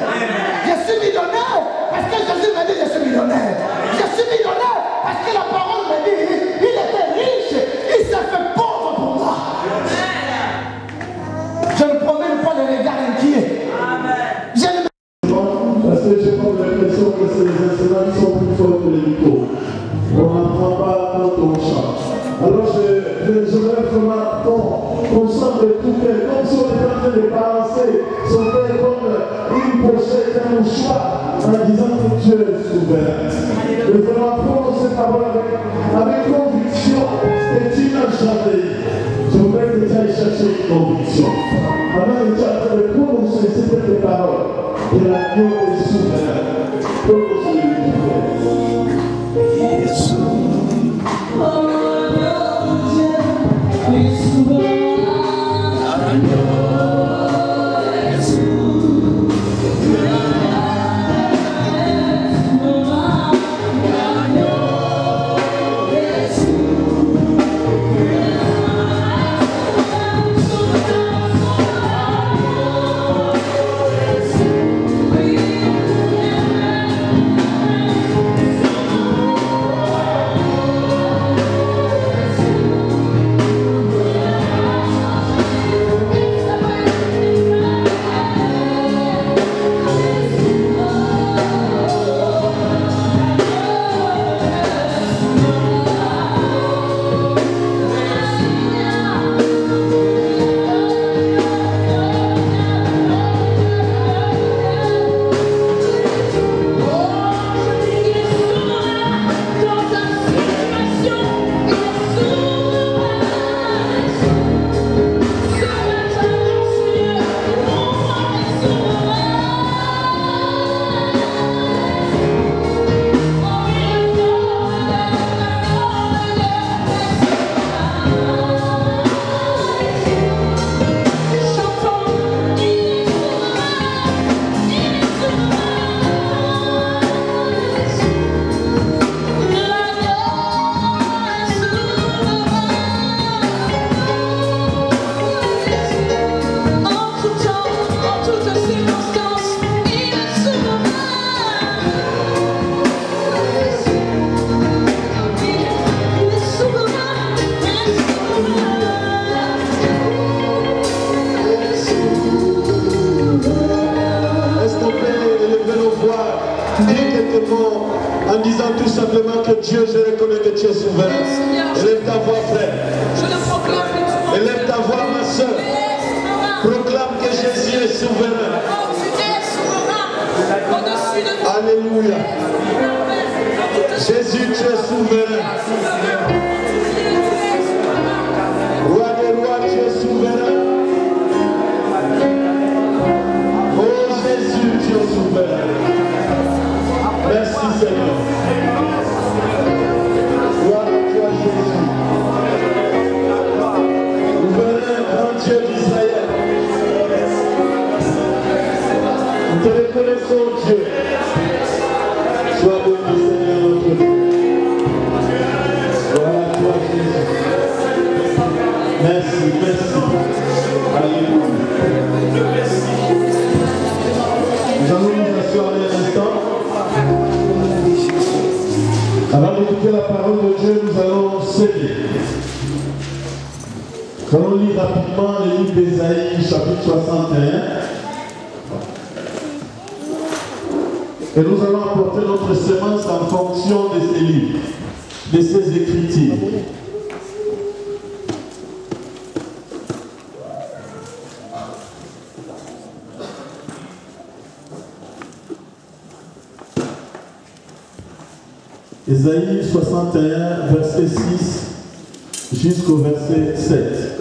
Je suis millionnaire parce que Jésus m'a dit je suis millionnaire. Je suis millionnaire parce que la parole me dit il était riche, il s'est fait pauvre pour moi. Je ne promène pas le regard inquiet. Je ne... Parce que j'ai comme l'impression que c'est les instruments qui sont plus forts que les micros. On n'entend pas quand on chante. Alors je lève vraiment qu'on sent de tout cœur, comme si on était en train de balancer son cœur comme une pochette, un mouchoir, en disant que Dieu est souverain. Et vraiment prendre ces paroles avec conviction, et tu n'as jamais eu. Je voudrais que tu ailles chercher une conviction. Avant que tu es en train de prononcer ces paroles, et l'agneau est souverain. Prononce-le. En disant tout simplement que Dieu, je reconnais que tu es souverain. Élève ta voix, frère. Élève ta voix, ma soeur. Proclame que Jésus est souverain. Alléluia. Jésus, tu es souverain. Roi des rois, tu es souverain. Oh Jésus, tu es souverain. Merci Seigneur. Gloire à toi Jésus. Souverain, grand Dieu d'Israël. Nous te reconnaissons Dieu. Sois béni Seigneur notre Dieu. Gloire à toi Jésus. Merci, merci. Alléluia. Nous allons nous asseoir un instant. Avant d'écouter la parole de Dieu, nous allons céder. Nous allons lire rapidement le livre d'Ésaïe, chapitre 61. Et nous allons apporter notre semence en fonction de ces livres, de ces écritures. Ésaïe 61, verset 6 jusqu'au verset 7.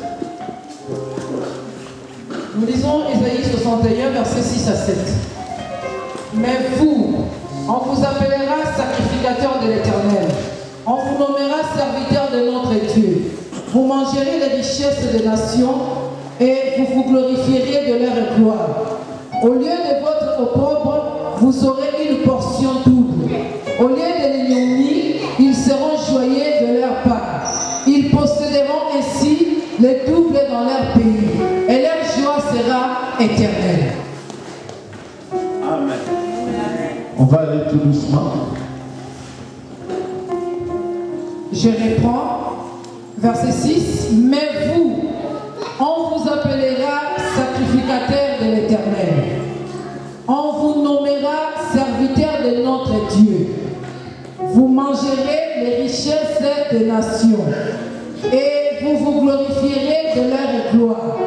Nous lisons Ésaïe 61, verset 6 à 7. Mais vous, on vous appellera sacrificateur de l'Éternel. On vous nommera serviteur de notre Dieu. Vous mangerez les richesses des nations et vous vous glorifierez de leur gloire. Au lieu de votre opprobre, vous aurez une portion double. Au lieu de l'ignominie, ils seront joyeux de leur part. Ils posséderont ainsi le double dans leur pays. Et leur joie sera éternelle. Amen. On va aller tout doucement. Je reprends. Verset 6. Mais vous, on vous appellera sacrificateur de l'Éternel. On vous nommera serviteur de notre Dieu. Vous mangerez les richesses des nations et vous vous glorifierez de leur gloire.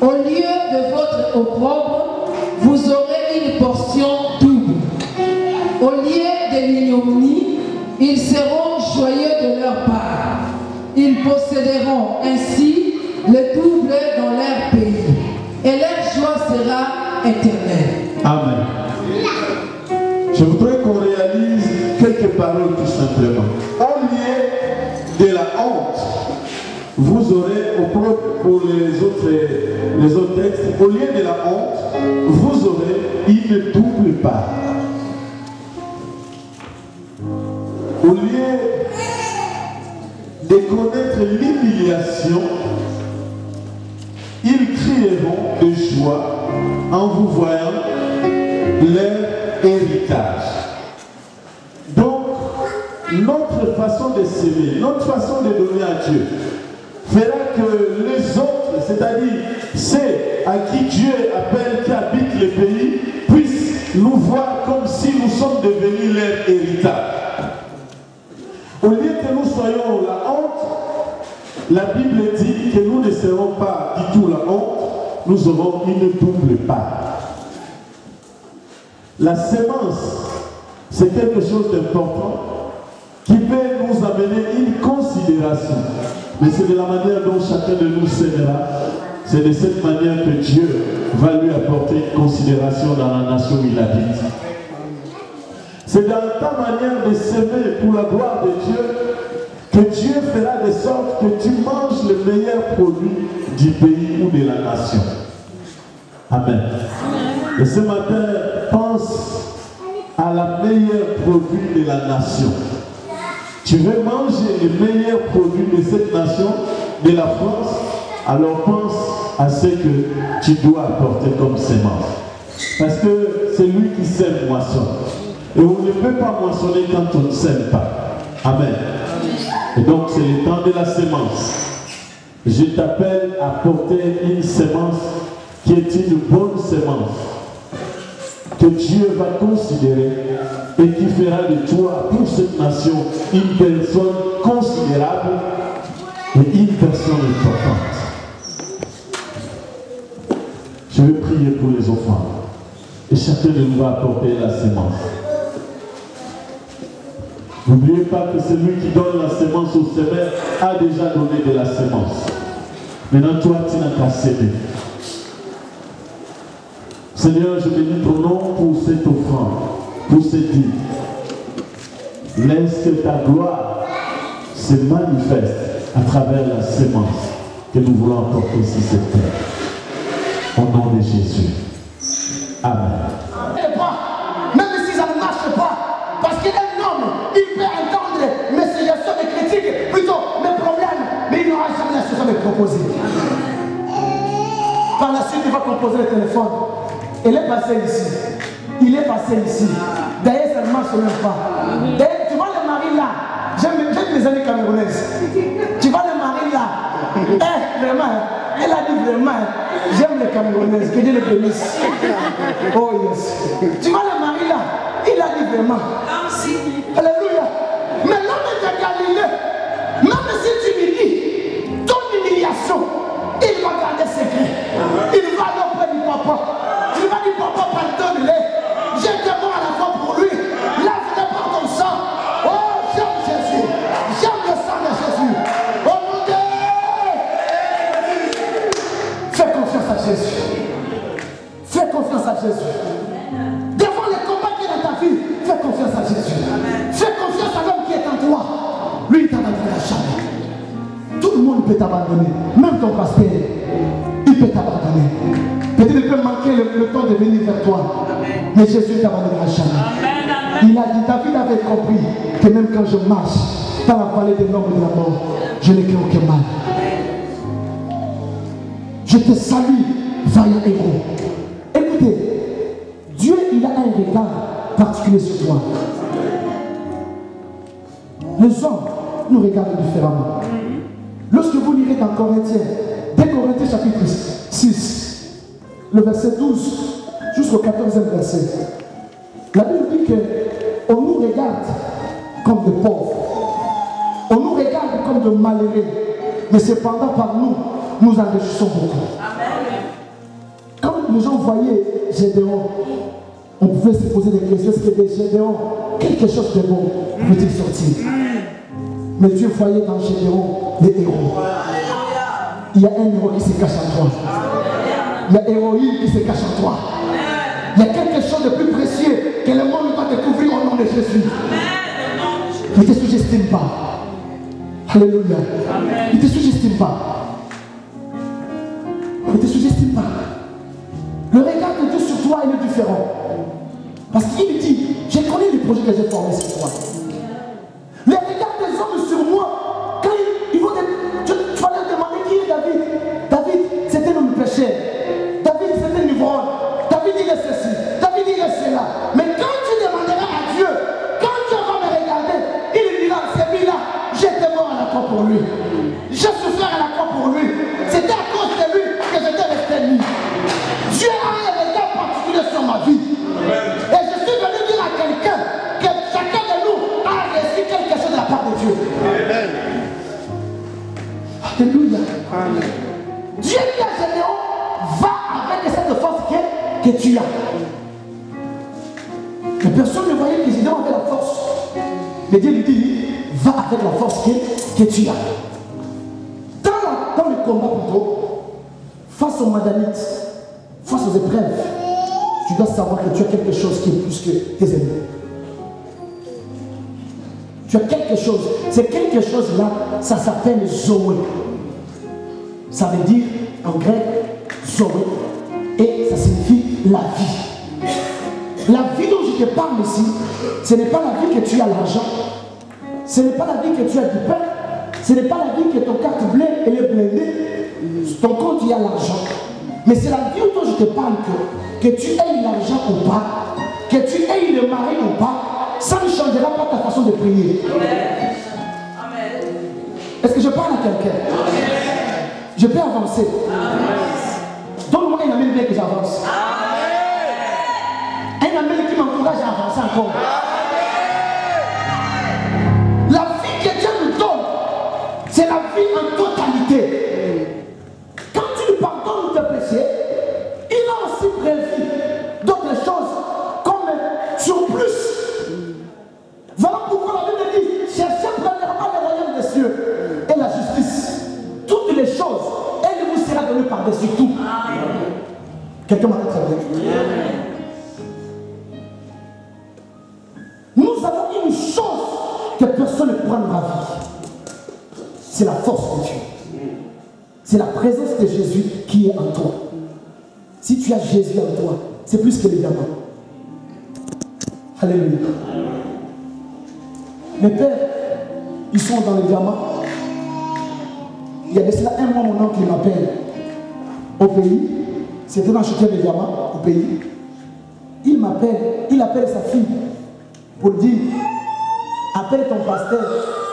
Au lieu de votre opprobre, vous aurez une portion double. Au lieu de l'ignominie, ils seront joyeux de leur part. Ils posséderont ainsi le double dans leur pays. Et leur joie sera éternelle. Amen. Je voudrais qu'on réalise quelques paroles tout simplement. Au lieu de la honte, vous aurez, pour les autres textes, au lieu de la honte, vous aurez une double part. Au lieu de connaître l'humiliation, ils crieront de joie en vous voyant leur héritage. Donc, notre façon de s'aimer, notre façon de donner à Dieu, fera que les autres, c'est-à-dire ceux à qui Dieu appelle, qui habitent le pays, puissent nous voir comme si nous sommes devenus leur héritage. Au lieu que nous soyons la honte, la Bible dit que nous ne serons pas du tout la honte, nous aurons une double part. La sémence, c'est quelque chose d'important qui peut nous amener une considération. Mais c'est de la manière dont chacun de nous s'aimera. C'est de cette manière que Dieu va lui apporter une considération dans la nation où il habite. C'est dans ta manière de s'aimer pour la gloire de Dieu que Dieu fera de sorte que tu manges le meilleur produit du pays ou de la nation. Amen. Et ce matin, pense à la meilleure produit de la nation. Tu veux manger le meilleur produit de cette nation, de la France, alors pense à ce que tu dois apporter comme sémence. Parce que c'est lui qui sème moisson. Et on ne peut pas moissonner quand on ne sème pas. Amen. Et donc c'est le temps de la sémence. Je t'appelle à porter une sémence qui est une bonne sémence, que Dieu va considérer et qui fera de toi, pour cette nation, une personne considérable et une personne importante. Je vais prier pour les enfants. Et chacun de nous va apporter la sémence. N'oubliez pas que celui qui donne la sémence au semeur a déjà donné de la sémence. Maintenant, toi, tu n'as qu'à s'aider. Seigneur, je bénis ton nom pour cette offrande, pour cette dîme. Laisse que ta gloire se manifeste à travers la sémence que nous voulons apporter sur cette terre. Au nom de Jésus. Amen. Même si ça ne marche pas, parce qu'un homme, il peut entendre mes suggestions, mes critiques, plutôt mes problèmes, mais il n'aura jamais la solution à me proposer. Par la suite, il va composer le téléphone. Il est passé ici. Il est passé ici. D'ailleurs, ça ne marche même pas. D'ailleurs, tu vois le mari là. J'aime mes amis camerounaises. Tu vois le mari là. Vraiment, elle a dit vraiment, j'aime les camerounaises. Que Dieu les bénisse. Oh yes. Tu vois le mari là. Il a dit vraiment. Alléluia. Mais l'homme de Galilée, même si tu lui dis ton humiliation, il va garder secret. Il va aller auprès du papa. Il va dire papa, pardonne-les. J'étais mort à la fois pour lui. Lave-le par ton sang. Oh, j'aime Jésus. J'aime le sang de Jésus. Oh mon Dieu. Fais confiance à Jésus. Fais confiance à Jésus. Devant les combats qui est dans ta vie, fais confiance à Jésus. Fais confiance à l'homme qui est en toi. Lui, il t'abandonnera jamais. Tout le monde peut t'abandonner. Même ton pasteur, il peut t'abandonner. Peut-être qu'il peut manquer le temps de venir vers toi. Mais Jésus ne t'abandonnera jamais. Il a dit, David avait compris que même quand je marche dans la vallée de l'ombre de la mort, je n'ai aucun mal. Je te salue, vaillant héros. Écoutez, Dieu, il a un regard particulier sur toi. Les hommes nous regardent différemment. Lorsque vous lirez dans Corinthiens, dès Corinthiens chapitre 6, le verset 12 jusqu'au 14e verset, la Bible dit qu'on nous regarde comme des pauvres, on nous regarde comme de malheureux, mais cependant par nous, nous enrichissons beaucoup. Quand les gens voyaient Gédéon, on pouvait se poser des questions, est-ce que Gédéon, quelque chose de bon peut-il sortir? Mais Dieu voyait dans Gédéon les héros. Il y a un héros qui se cache en toi. Il y a héroïne qui se cache en toi. Il y a quelque chose de plus précieux que le monde va découvrir au nom de Jésus. Ne te sous-estime pas. Alléluia. Ne te sous-estime pas. Ne te sous-estime pas. Le regard de Dieu sur toi, il est différent. Parce qu'il dit, je connais les projets que j'ai formés sur toi. Le regard des hommes sur moi, quand ils vont tu vas leur demander qui est David. David, c'est un homme péché. David, c'est un ivrogne. David, il est ceci. David, il est cela. Mais quand tu demanderas à Dieu, quand Dieu va me regarder, il dira, c'est lui là, j'étais mort à la croix pour lui. J'ai souffert à la croix pour lui. C'était à cause de lui que j'étais resté nu. Dieu a un regard particulier sur ma vie. Et je suis venu dire à quelqu'un que chacun de nous a reçu quelque chose de la part de Dieu. Amen. Alléluia. Amen. Dieu dit à Gédéon, va avec cette force que tu as. Mais personne ne voyait que Gédéon avait la force. Mais Dieu lui dit, va avec la force que tu as. Dans le combat plutôt, face aux Madianites, face aux épreuves, tu dois savoir que tu as quelque chose qui est plus que tes ennemis. Tu as quelque chose. C'est quelque chose là, ça s'appelle Zoé. Ça veut dire en grec Zoé. Et ça signifie la vie. La vie dont je te parle ici, ce n'est pas la vie que tu as l'argent. Ce n'est pas la vie que tu as du pain. Ce n'est pas la vie que ton carte bleue elle est blindée. Ton compte il y a l'argent. Mais c'est la vie dont je te parle que tu aies l'argent ou pas, que tu aies le mari ou pas, ça ne changera pas ta façon de prier. Amen. Est-ce que je parle à quelqu'un? Je peux avancer. Donne-moi un ami bien que j'avance. Un ami qui m'encourage à avancer encore. La vie que Dieu nous donne, c'est la vie en totalité. Quand tu lui pardonnes tes péchés, il a aussi prévu d'autres choses par-dessus tout. Quelqu'un m'a très bien. Nous avons une chance que personne ne prenne ma vie. C'est la force de Dieu. C'est la présence de Jésus qui est en toi. Si tu as Jésus en toi, c'est plus que les diamants. Alléluia. Mes pères, ils sont dans les diamants. Il y a de cela un mois, mon oncle m'appelle au pays. C'était dans acheter des diamants au pays. Il m'appelle, il appelle sa fille pour dire, appelle ton pasteur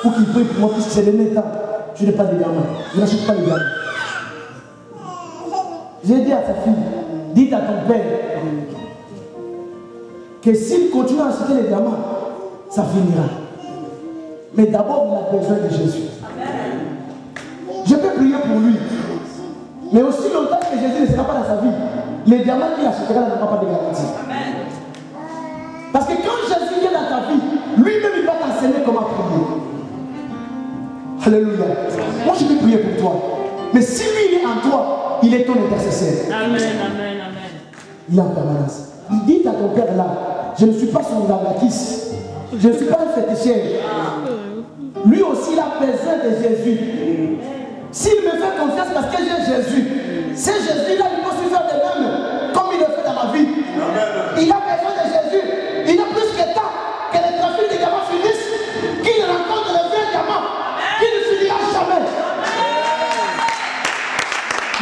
pour qu'il prie pour moi, puisque c'est le temps. Je n'ai pas de diamants. Je n'achète pas les diamants. J'ai dit à sa fille, dites à ton père que s'il continue à acheter les diamants, ça finira. Mais d'abord, il a besoin de Jésus. Je peux prier pour lui. Mais aussi longtemps que Jésus ne sera pas dans sa vie, les diamants qu'il achètera n'auront pas de garantie. Parce que quand Jésus vient dans ta vie, lui-même il va t'enseigner comment prier. Alléluia. Moi je vais prier pour toi. Mais si lui il est en toi, il est ton intercesseur. Amen, amen, amen. Il est en permanence. Dites à ton père là, je ne suis pas son gardakis. Je ne suis pas un féticheur. Lui aussi il a besoin de Jésus. S'il me fait confiance parce que j'ai Jésus, c'est Jésus là, il peut se faire de même, comme il le fait dans ma vie. Il a besoin de Jésus. Il a plus que temps que les trafics de diamants finissent, qu'il rencontre le vrai diamant, qu'il ne finira jamais.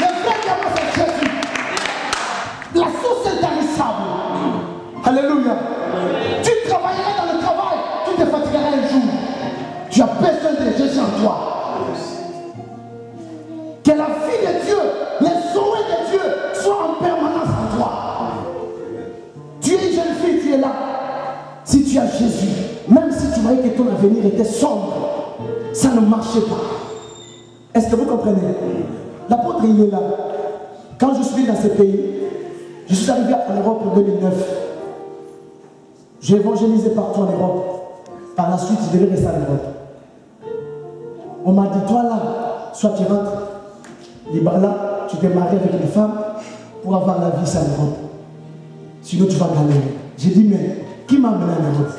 Le vrai diamant, c'est Jésus. La source est intarissable. Alléluia. Tu travailleras dans le travail, tu te fatigueras un jour. Tu as besoin de Jésus en toi. Que la vie de Dieu, les souhaits de Dieu soient en permanence en toi. Tu es une jeune fille, tu es là. Si tu as Jésus, même si tu voyais que ton avenir était sombre, ça ne marchait pas. Est-ce que vous comprenez? L'apôtre, il est là. Quand je suis dans ce pays, je suis arrivé en Europe en 2009. J'ai évangélisé partout en Europe. Par la suite, je devais rester en Europe. On m'a dit, toi là, soit tu rentres. Là, tu t'es marié avec une femme pour avoir la vie, c'est en Europe. Sinon, tu vas galérer. J'ai dit, mais qui m'a amené en Europe?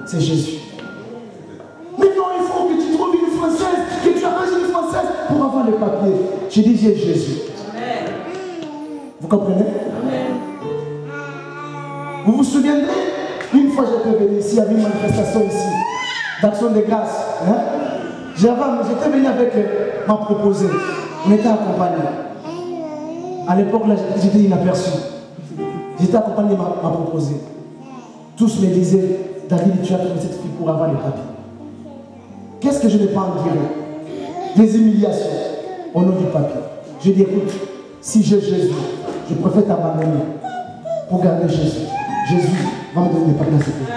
C'est Jésus. Mais non, il faut que tu trouves une Française, que tu arranges une Française pour avoir les papiers. J'ai dit, j'ai Jésus. Vous comprenez? Vous vous souviendrez? Une fois, j'étais venu ici, il y avait une manifestation ici, d'action de grâce. Hein? J'étais venu avec ma proposée. On était accompagnés. À l'époque, là, j'étais inaperçu. J'étais accompagné de ma proposée. Tous me disaient, David, tu as trouvé cette fille pour avoir les papiers. Qu'est-ce que je n'ai pas enduré? Des humiliations au nom du papier. Je dis, écoute, si j'ai Jésus, je préfère t'abandonner pour garder Jésus. Jésus va me donner des papiers à ce pays.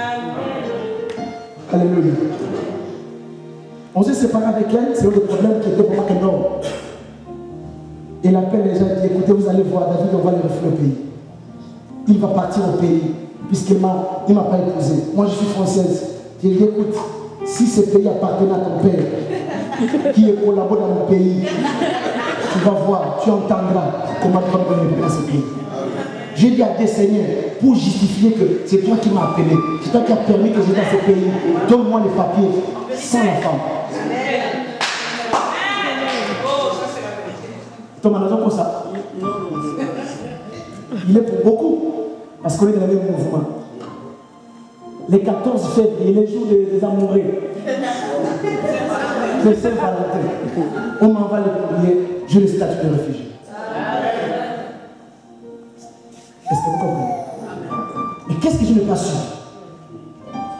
Alléluia. On s'est séparé avec elle, c'est le problème qui était vraiment énorme. Il appelle les gens et dit, écoutez, vous allez voir, David, on va le refaire au pays. Il va partir au pays, puisqu'il ne m'a pas épousé. Moi, je suis française. J'ai dit, écoute, si ce pays appartenait à ton père, qui collabore dans mon pays, tu vas voir, tu entendras comment tu vas me donner dans ce pays. J'ai dit à des seigneurs, pour justifier que c'est toi qui m'as appelé, c'est toi qui as permis que j'étais dans ce pays, donne-moi les papiers sans la femme. Thomas, nous avons ça. Il est pour beaucoup, parce qu'on est dans le même mouvement. Les 14 février, les jours des amoureux, le Saint-Valentin, on m'envoie le courrier, je le statut de réfugié. Est-ce que vous comprenez? Mais qu'est-ce que je n'ai pas su?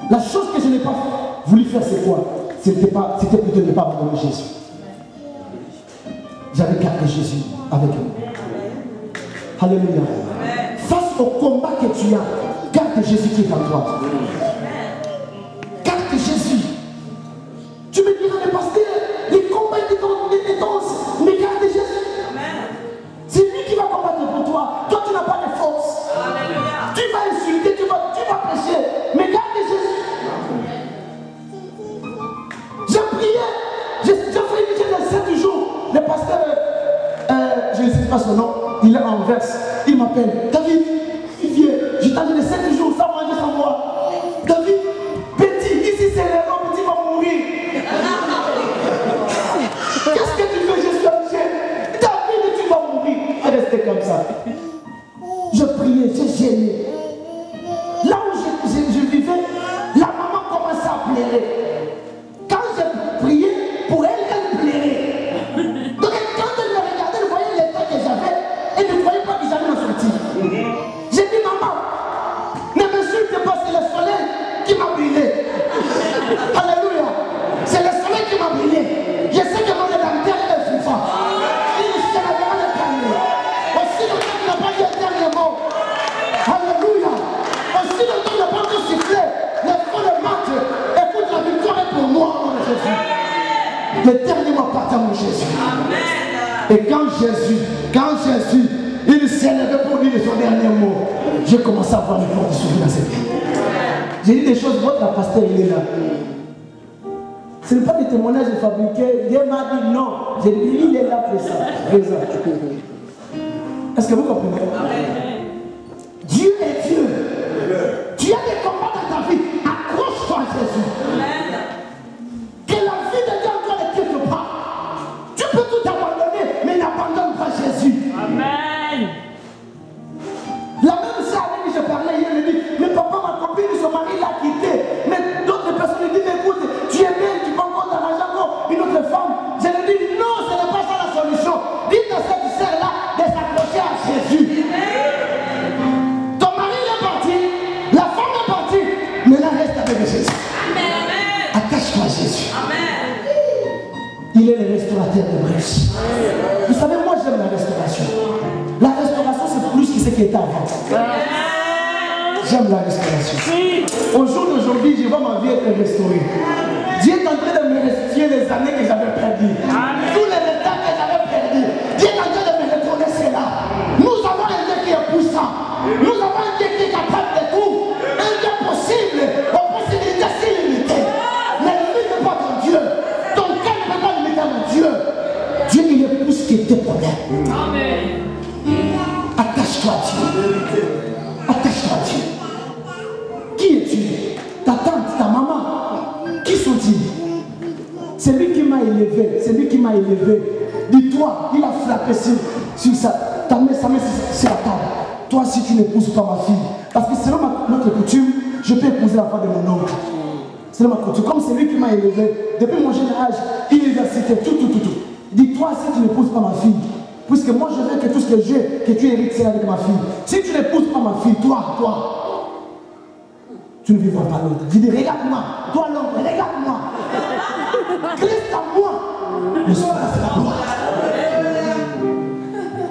La chose que je n'ai pas voulu faire, c'est quoi? C'était plutôt de ne pas abandonner Jésus. J'avais gardé Jésus avec moi. Alléluia. Face au combat que tu as, garde Jésus qui est en toi. Garde Jésus. Tu me diras, mais pasteur, les combats étaient intenses, mais garde Jésus. C'est lui qui va combattre pour toi. Toi, tu n'as pas de force. Tu vas insulter, tu vas prêcher, mais garde Jésus. J'ai prié, j'ai fait une jeûne de 7 jours. Le pasteur, je ne sais pas. pas son nom, il est en verse. Il m'appelle, David, il vient. Je t'ai dit de 7 jours sans manger, sans boire. David, petit, ici c'est l'erreur, petit va mourir. Qu'est-ce que tu fais? Je suis obligé. David, tu vas mourir. Je restais comme ça. Je priais, j'ai gêné. Là où je vivais, la maman commençait à pleurer. Quand je priais, pour elle, elle pleurait. Donc quand elle me regardait, elle voyait l'état que j'avais, elle ne croyait pas que j'allais me sortir. J'ai dit, maman, ne m'insulte pas, c'est le soleil qui m'a brûlé. Alléluia. C'est le soleil qui m'a brûlé. Je sais que mon rédempteur est vivant. Il se lèvera le calme. Aussi longtemps qu'il n'a pas dit un dernier mot. Alléluia. Aussi longtemps qu'il n'a pas encore sifflé. Le fond de match. Écoute, la victoire est pour moi, mon Jésus. Le dernier mot appartient à mon Jésus. Et quand Jésus, il s'est levé pour dire son dernier mot, j'ai commencé à voir les portes s'ouvrir dans cette vie. J'ai dit des choses, votre pasteur, il est là. Ce n'est pas des témoignages fabriqués. Dieu m'a dit non. J'ai dit, il est là présent. Est-ce que vous comprenez? Dieu est Dieu. Tu as des combats dans ta vie. Accroche-toi à Jésus. Que la vie de Dieu encore est quelque part. Tu peux tout abandonner, mais n'abandonne pas Jésus. Amen. La même sœur avec qui je parlais hier, elle me dit, mais papa, ma copine, son mari l'a quitté. Mais d'autres personnes me disent, mais écoute, tu es belle, tu vas encore d'argent encore une autre femme. Je lui dis, non, ce n'est pas ça la solution. Dites à cette sœur-là de s'accrocher à Jésus. Ton mari est parti, la femme est partie, mais là reste avec Jésus. Attache-toi à Jésus. Il est le restaurateur de brèches. Vous savez, moi j'aime la restauration. La restauration, c'est plus que ce qui était avant. J'aime la restauration. Au jour d'aujourd'hui, je vois ma vie être restaurée. Dieu est en train de me restituer les années que j'avais perdues. Tous les retards que j'avais perdus. Dieu est en train de me retourner cela. Nous avons un Dieu qui est puissant. Nous avons un Dieu qui est capable de tout. Un Dieu possible, aux possibilités si limitées. Ne limite pas ton Dieu. Ton cœur ne peut pas limiter mon Dieu. Dieu, il est plus que tes problèmes. Amen. Attache-toi à Dieu. Attache-toi à Dieu. Qui es-tu? Ta tante, ta maman. Qui sont-ils? C'est lui qui m'a élevé. C'est lui qui m'a élevé. Dis-toi, il a frappé sur sa main sur la table. Toi, si tu n'épouses pas ma fille, parce que selon notre coutume, je peux épouser la femme de mon oncle. C'est ma coutume. Comme c'est lui qui m'a élevé, depuis mon jeune âge, université, tout. Dis-toi, si tu n'épouses pas ma fille, puisque moi je veux que tout ce que j'ai, que tu hérites, c'est avec ma fille. Si tu n'épouses pas ma fille, toi, tu ne vivras pas l'autre. Je dis, regarde-moi, toi l'autre, regarde-moi. Christ en moi, le soir c'est la gloire.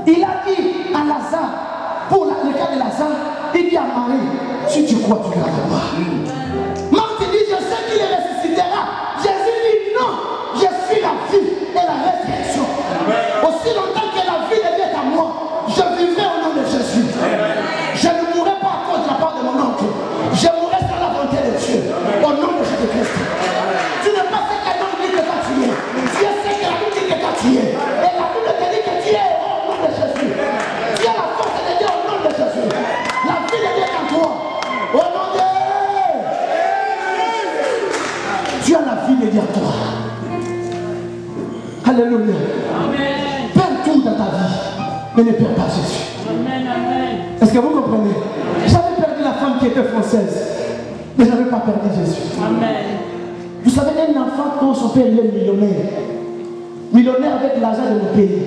Il a dit à Lazare, pour le cas de Lazare, il dit à Marie, si tu crois, tu verras la gloire. Marthe dit, je sais qu'il ressuscitera. Jésus dit, non, je suis la vie et la résurrection. Aussi longtemps que la vie de Dieu est à moi, je vivrai au nom de Jésus. Je ne mourrai pas à cause de la part de mon oncle. Je mourrai sur la volonté de Dieu. Au nom de Jésus-Christ. Tu n'es pas ce que l'homme dit que toi tu es. Tu es ce que la Bible dit que toi tu es. Et la Bible te dit que tu es au nom de Jésus. Tu as la force de Dieu au nom de Jésus. La vie de Dieu est en toi. Au nom de tu as la vie de Dieu en toi. Alléluia. Amen. Perds tout dans ta vie, mais ne perds pas Jésus. Amen. Amen. Est-ce que vous comprenez? J'avais perdu la femme qui était française, mais je n'avais pas perdu Jésus. Amen. Vous savez, un enfant, quand son père il est millionnaire, millionnaire avec l'argent de mon pays,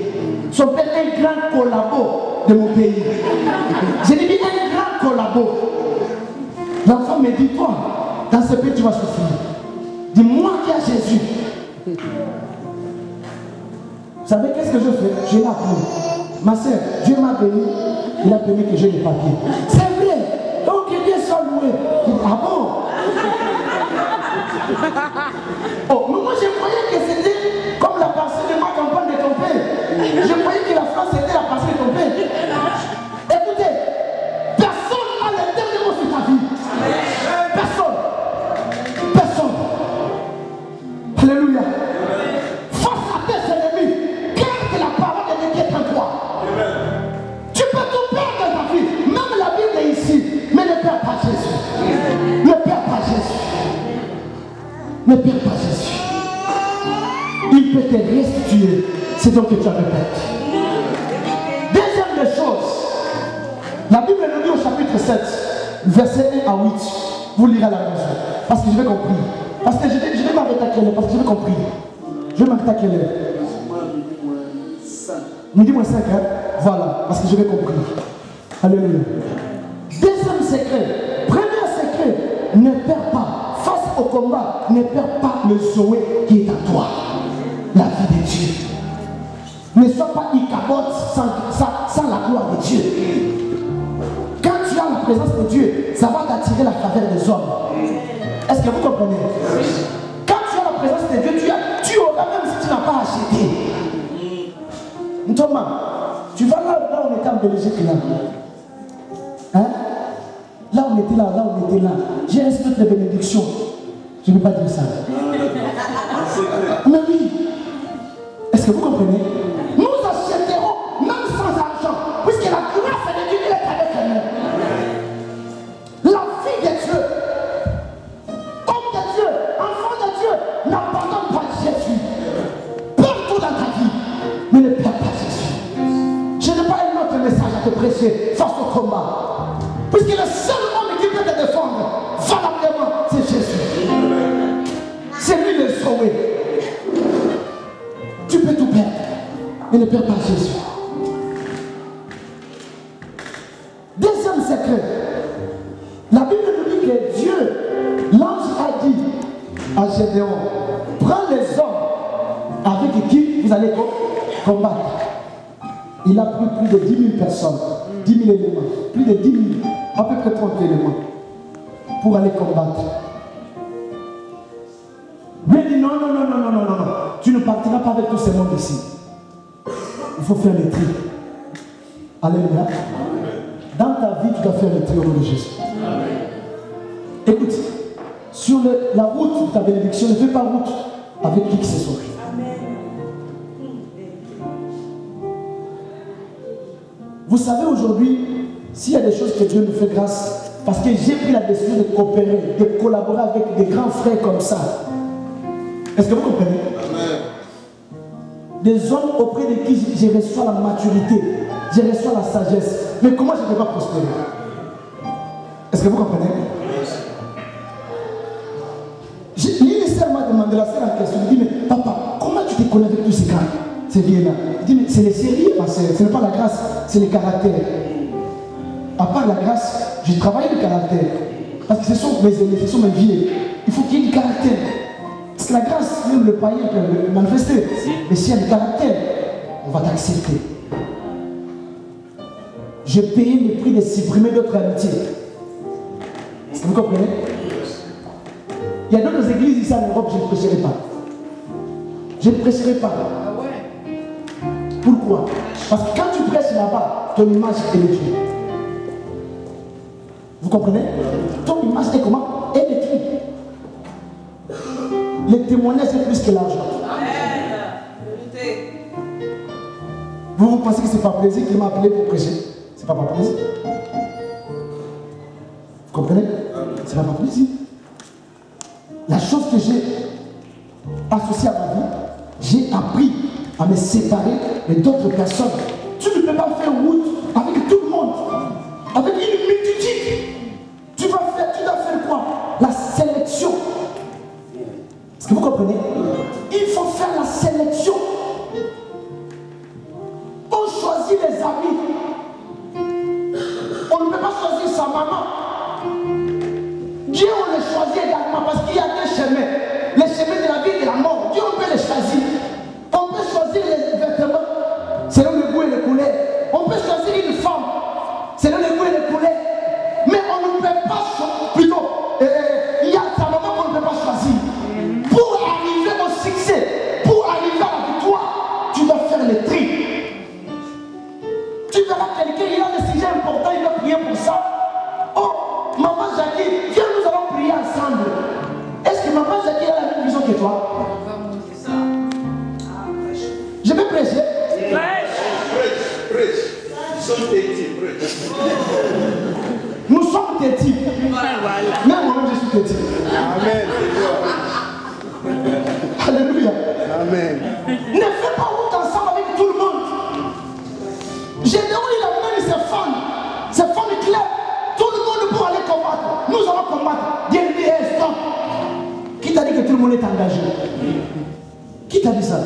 son père est un grand collabo de mon pays. J'ai dit un grand collabo. L'enfant me dit, toi, dans ce pays tu vas souffrir. Dis-moi qui a Jésus. Vous savez qu'est-ce que je fais? Je l'ai appelé. Ma soeur, Dieu m'a béni, il a permis que j'ai les papiers. C'est vrai. Donc il est sans louer. Ah bon? Oh, mais moi je croyais que c'était comme la parcelle de ma campagne de ton père. Je croyais que la France était la parcelle de ton père. Écoutez, personne n'a le dernier mot sur ta vie. Personne. Personne. Alléluia. Face à tes ennemis, garde la parole de Dieu en toi. Ne perds pas Jésus. Il peut te restituer ce dont tu as répété. Deuxième des choses, la Bible nous dit au chapitre 7, verset 1 à 8, vous lirez à la maison, parce que je vais compris. Parce que je vais m'arrêter à quelle heure, parce que je vais compris. Je vais m'arrêter à quelle heure? Midi moins 5, hein? Voilà, parce que je vais compris. Alléluia. Deuxième secret, premier secret, ne perds pas, face au combat, ne perds pas le Zoé qui est à toi, la vie de Dieu. Ne sois pas Ichabod sans la gloire de Dieu. Quand tu as la présence de Dieu, ça va t'attirer la faveur des hommes. Est-ce que vous comprenez? Quand tu as la présence de Dieu, tu auras même si tu n'as pas acheté. Thomas, tu vas là où on était en Belgique là. Hein? Là on était là. J'ai reçu toutes les bénédictions. Je ne peux pas dire ça. Mais oui. Est-ce que vous comprenez? Nous achèterons même sans argent, puisque la grâce de Dieu est avec nous. La vie de Dieu, homme de Dieu, enfant de Dieu, n'abandonne pas Jésus. Partout dans ta vie, mais ne perds pas Jésus. Je n'ai pas un autre message à te prêcher face au combat. Puisque le seul homme qui peut te défendre, valablement, c'est Jésus. C'est lui le sauvé. Tu peux tout perdre, mais ne perds pas Jésus. Deuxième secret, la Bible nous dit que Dieu, l'ange a dit à Gédéon, prends les hommes avec qui vous allez combattre. Il a pris plus de 10 000 personnes, 10 000 éléments, plus de 10 000, à peu près 30 éléments, pour aller combattre. Mais il dit non, tu ne partiras pas avec tous ces mondes ici. Il faut faire le tri. Alléluia. Dans ta vie, tu dois faire le tri au nom de Jésus. Écoute, sur la route de ta bénédiction, ne fais pas route avec qui que ce soit. Vous savez aujourd'hui, s'il y a des choses que Dieu nous fait grâce, parce que j'ai pris la décision de coopérer, de collaborer avec des grands frères comme ça. Est-ce que vous comprenez? Amen. Des hommes auprès de qui je reçois la maturité, je reçois la sagesse. Mais comment je ne peux pas prospérer? Est-ce que vous comprenez? L'université m'a demandé la seule question. Il dit, mais papa, comment tu te connais avec tous ces gars, ces vieux-là? Il dit, mais c'est les sérieux, ma sœur. Ce n'est pas la grâce, c'est le caractère. À part la grâce, j'ai travaillé le caractère. Parce que ce sont mes aînés, ce sont mes vieux. Il faut qu'il y ait du caractère. Parce que la grâce, même le païen peut le manifester. Mais s'il y a du caractère, on va t'accepter. J'ai payé le prix de supprimer d'autres amitiés. Est-ce que vous comprenez? Il y a d'autres églises ici en Europe, je ne prêcherai pas. Je ne prêcherai pas. Pourquoi? Parce que quand tu prêches là-bas, ton image est détruite. Vous comprenez? Ton image est comment? Est détruite. Les témoignages, c'est plus que l'argent. Vous pensez que ce n'est pas plaisir qu'il m'a appelé pour prêcher? C'est pas plaisir. Vous comprenez? C'est pas plaisir. La chose que j'ai associée à ma vie, j'ai appris à me séparer de d'autres personnes. Tu ne peux pas faire route avec tout le monde, avec une multitude. Tu dois faire quoi? La sélection. Est-ce que vous comprenez? Il faut faire la sélection. On choisit les amis. On ne peut pas choisir sa maman. Dieu, on les choisit également parce qu'il y a deux chemins. Les chemins de la vie et de la mort. Dieu, on peut les choisir. On peut choisir les vêtements selon le goût et le couleur. On peut choisir une femme selon le goût et le couleur. Mais on ne peut pas choisir. Plutôt, il y a sa maman qu'on ne peut pas choisir. Pour arriver au succès, pour arriver à la victoire, tu dois faire le tri. Tu verras quelqu'un, il a des sujets importants, il doit prier pour ça. Oh, maman Jackie, viens, nous allons prier ensemble. Est-ce que maman Jackie a la même vision que toi? Je vais prêcher. Prêche. Nous sommes têtis, prêche. Nous sommes têtis. Même moi-même, je suis têtis. Amen. combattre. Dieu lui dit, hey, stop. Qui t'a dit que tout le monde est engagé? Qui t'a dit ça?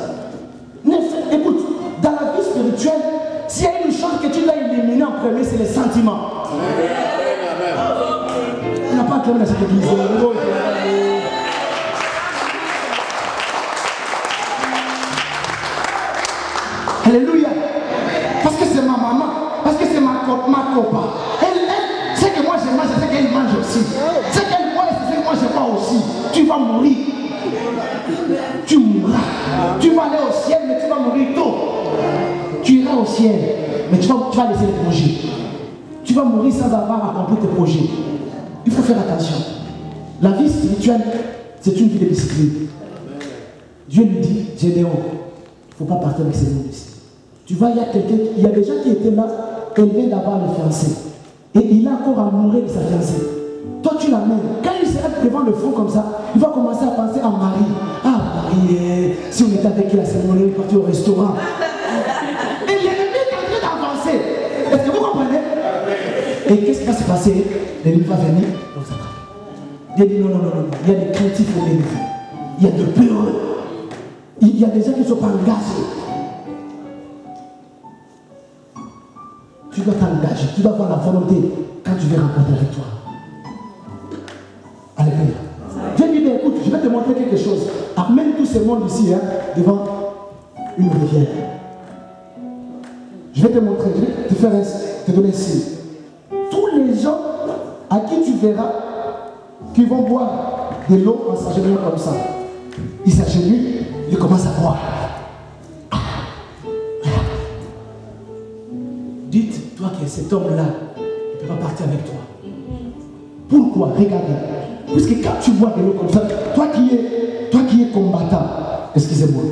Écoute, dans la vie spirituelle, s'il y a une chose que tu dois éliminer en premier, c'est les sentiments. Il n'y a pas de problème dans cette église. Alléluia. Parce que c'est ma maman, parce que c'est ma copain. Elle, c'est que moi je mange, c'est qu'elle mange aussi. C'est qu'elle boit, c'est que moi je bois aussi. Tu vas mourir. Tu mourras. Tu vas aller au ciel, mais tu vas mourir tôt. Tu iras au ciel, mais tu vas laisser les projets. Tu vas mourir sans avoir accompli tes projets. Il faut faire attention. La vie spirituelle, c'est une vie de discipline. Dieu lui dit, Gédéon, il ne faut pas partir avec ces mots ici. Tu vois, il y a des gens qui étaient là, élevés d'avoir le fiancé. Et il a encore à mourir de sa fiancée. Toi, tu l'amènes. Quand il sera devant le front comme ça, il va commencer à penser à Marie. Ah, Marie, si on était avec la cérémonie, on partait au restaurant. Et l'ennemi est en train d'avancer. Est-ce que vous comprenez? Et qu'est-ce qui va se passer? L'ennemi va venir. Donc ça va. Il dit non. Il y a des craintifs au l'ennemi. Il y a de peureux. Il y a des gens qui ne sont pas engagés. Tu dois t'engager, tu dois avoir la volonté quand tu veux rencontrer avec toi. Alléluia. Dieu dit, mais écoute, je vais te montrer quelque chose. Amène tout ce monde ici, devant une rivière. Je vais te montrer, je vais te donner un signe. Tous les gens à qui tu verras qui vont boire de l'eau en s'agenouillant comme ça, ils s'agenouillent, ils commencent à boire. Dites-toi que cet homme-là ne peut pas partir avec toi. Pourquoi? Regardez. Puisque quand tu bois de l'eau comme ça, toi qui es combattant, excusez-moi,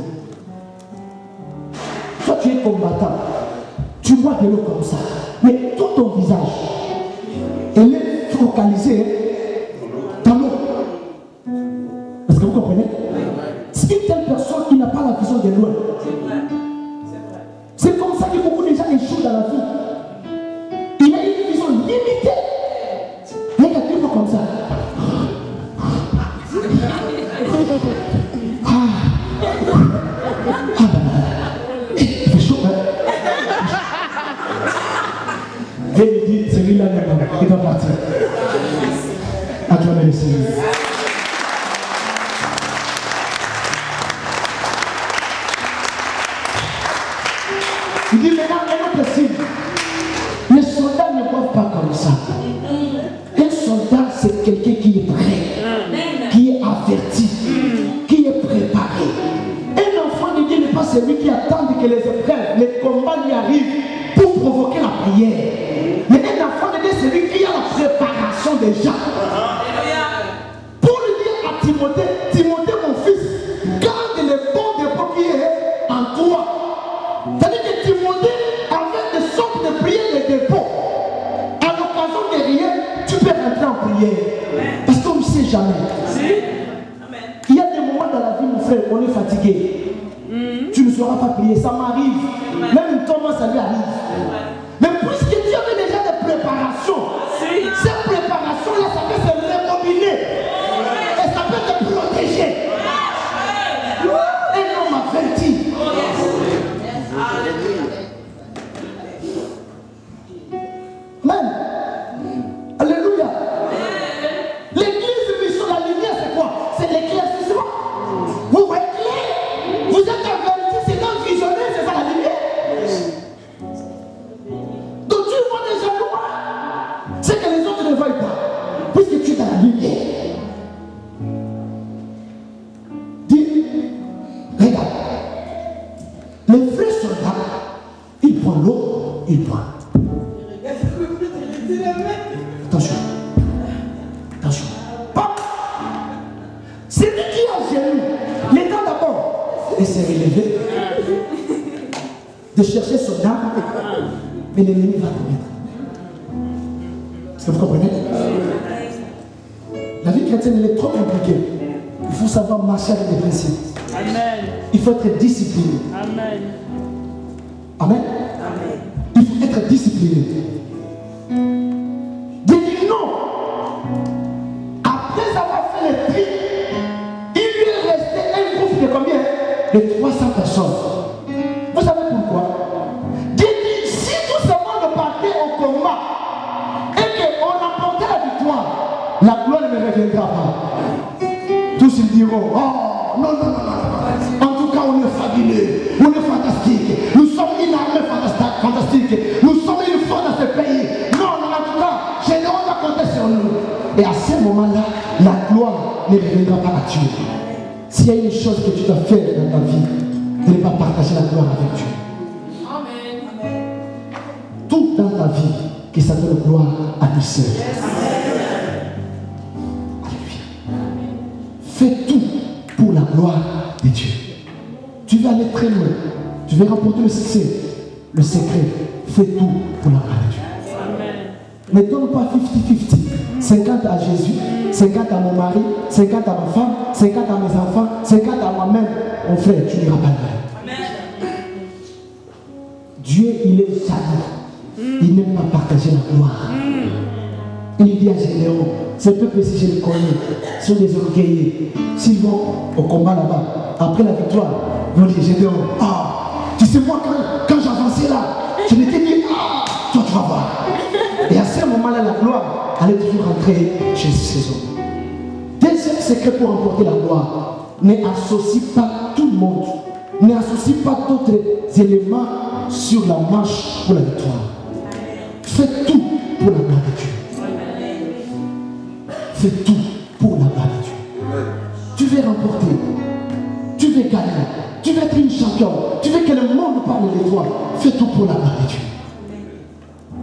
toi tu es combattant, tu bois de l'eau comme ça, mais tout ton visage, elle est focalisée dans l'eau. Est-ce que vous comprenez? C'est une telle personne qui n'a pas la vision de l'eau. C'est comme ça que beaucoup de gens échouent dans la vie. Il a une vision limitée. Regardez-moi comme ça. Il fait chaud, hein? Et il dit, celui-là, il va partir. Acclamez le Seigneur. Il dit maintenant un autre signe. Les soldats ne boivent pas comme ça. Un soldat, c'est quelqu'un qui est prêt, qui est averti, qui est préparé. Un enfant de Dieu n'est pas celui qui attend que les épreuves, les combats lui arrivent pour provoquer la prière. Mais un enfant de Dieu, c'est celui qui a la préparation déjà. Pour lui dire à Timothée, Timothée mon fils, garde les bons dépôts qui est en toi. C'est-à-dire que Timothée avait des sortes de prières de dépôt. À l'occasion de rien, tu peux rentrer en prière. Parce qu'on ne sait jamais. Il y a des moments dans la vie, mon frère, on est fatigué. Tu ne sauras pas prier, ça m'arrive. Même Thomas, ça lui arrive. Mais puisque tu avais déjà des préparations, ces préparations-là, ça peut se remobiner. Et ça peut te protéger. Un homme averti. Amen. Alléluia. L'église mission, la lumière, c'est quoi? C'est l'éclaircissement. Vous voyez clair? Vous êtes avertis, c'est un visionnaire, c'est ça la lumière. Donc tu vois des gens noirs, c'est que les autres ne voient pas, puisque tu es dans la lumière. Dis, regarde, les vrais soldats, ils prennent l'eau, ils prennent. Attention. Attention. Pop. C'est lui qui a gêné. L'état d'abord. Et s'est relevé. De chercher son arme. Mais l'ennemi va te mettre. Est-ce que vous comprenez? La vie chrétienne, elle est trop compliquée. Il faut savoir marcher avec des principes. Amen. Il faut être discipliné. Amen. Amen. Il faut être discipliné. De dire non personne. Vous savez pourquoi? Dieu dit, si tout ce monde partait au combat et qu'on remportait la victoire, la gloire ne me reviendra pas. Tous ils diront, oh non, non, non, non. En tout cas, on est fabuleux, on est fantastique. Nous sommes une armée fantastique. Nous sommes une force dans ce pays. Non, non, en tout cas, Général va compter sur nous. Et à ce moment-là, la gloire ne reviendra pas à Dieu. S'il y a une chose que tu dois faire dans ta vie, ne pas partager la gloire avec Dieu. Amen. Tout dans ta vie qui s'appelle gloire à lui seul. Fais tout pour la gloire de Dieu. Tu vas aller très loin. Tu vas remporter le succès. Le secret, fais tout pour la gloire de Dieu. Ne donne pas 50-50. 50 à Jésus, 50 à mon mari, 50 à ma femme, 50 à mes enfants, 50 à moi-même. Mon frère, tu n'iras pas loin. Dieu, il est jaloux. Il n'aime pas partager la gloire. Il dit à Généon, ce peuple, si je le connais, sont des orgueillés. S'ils vont au combat là-bas, après la victoire, ils vont dire, Généon, ah, tu sais moi, quand j'avançais là, je m'étais dit, ah, toi tu vas voir. Et à ce moment-là, la gloire allait toujours rentrer chez ces hommes. Deuxième secret pour remporter la gloire, n'associe pas tout le monde. N'associe pas d'autres éléments sur la marche pour la victoire. Fais tout pour la gloire de Dieu. Fais tout pour la gloire de Dieu. Tu veux remporter. Tu veux gagner. Tu veux être une championne. Tu veux que le monde parle de toi. Fais tout pour la gloire de Dieu.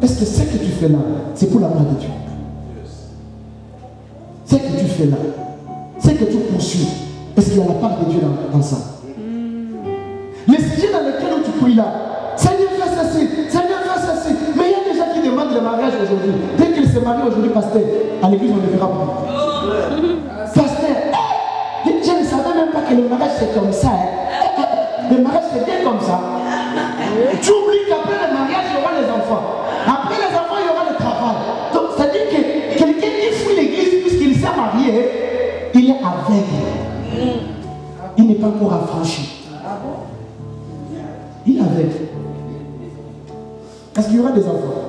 Est-ce que ce que tu fais là, c'est pour la gloire de Dieu? Ce que tu fais là, ce que tu poursuis, est-ce qu'il y a la part de Dieu dans ça? Les sujets dans lesquels tu pries là, Seigneur fais ceci, Seigneur fais ceci. Mais il y a des gens qui demandent le mariage aujourd'hui. Dès qu'ils se marient aujourd'hui, pasteur, à l'église on ne le verra pas. Pasteur, je ne savais même pas que le mariage c'est comme ça. Le mariage c'est bien comme ça. Tu oublies qu'après le mariage, il y aura les enfants. Après les enfants, il y aura le travail. Donc, c'est-à-dire que quelqu'un qui fuit l'église puisqu'il s'est marié, il est aveugle. Il n'est pas encore affranchi. Il est aveugle. Parce qu'il y aura des enfants.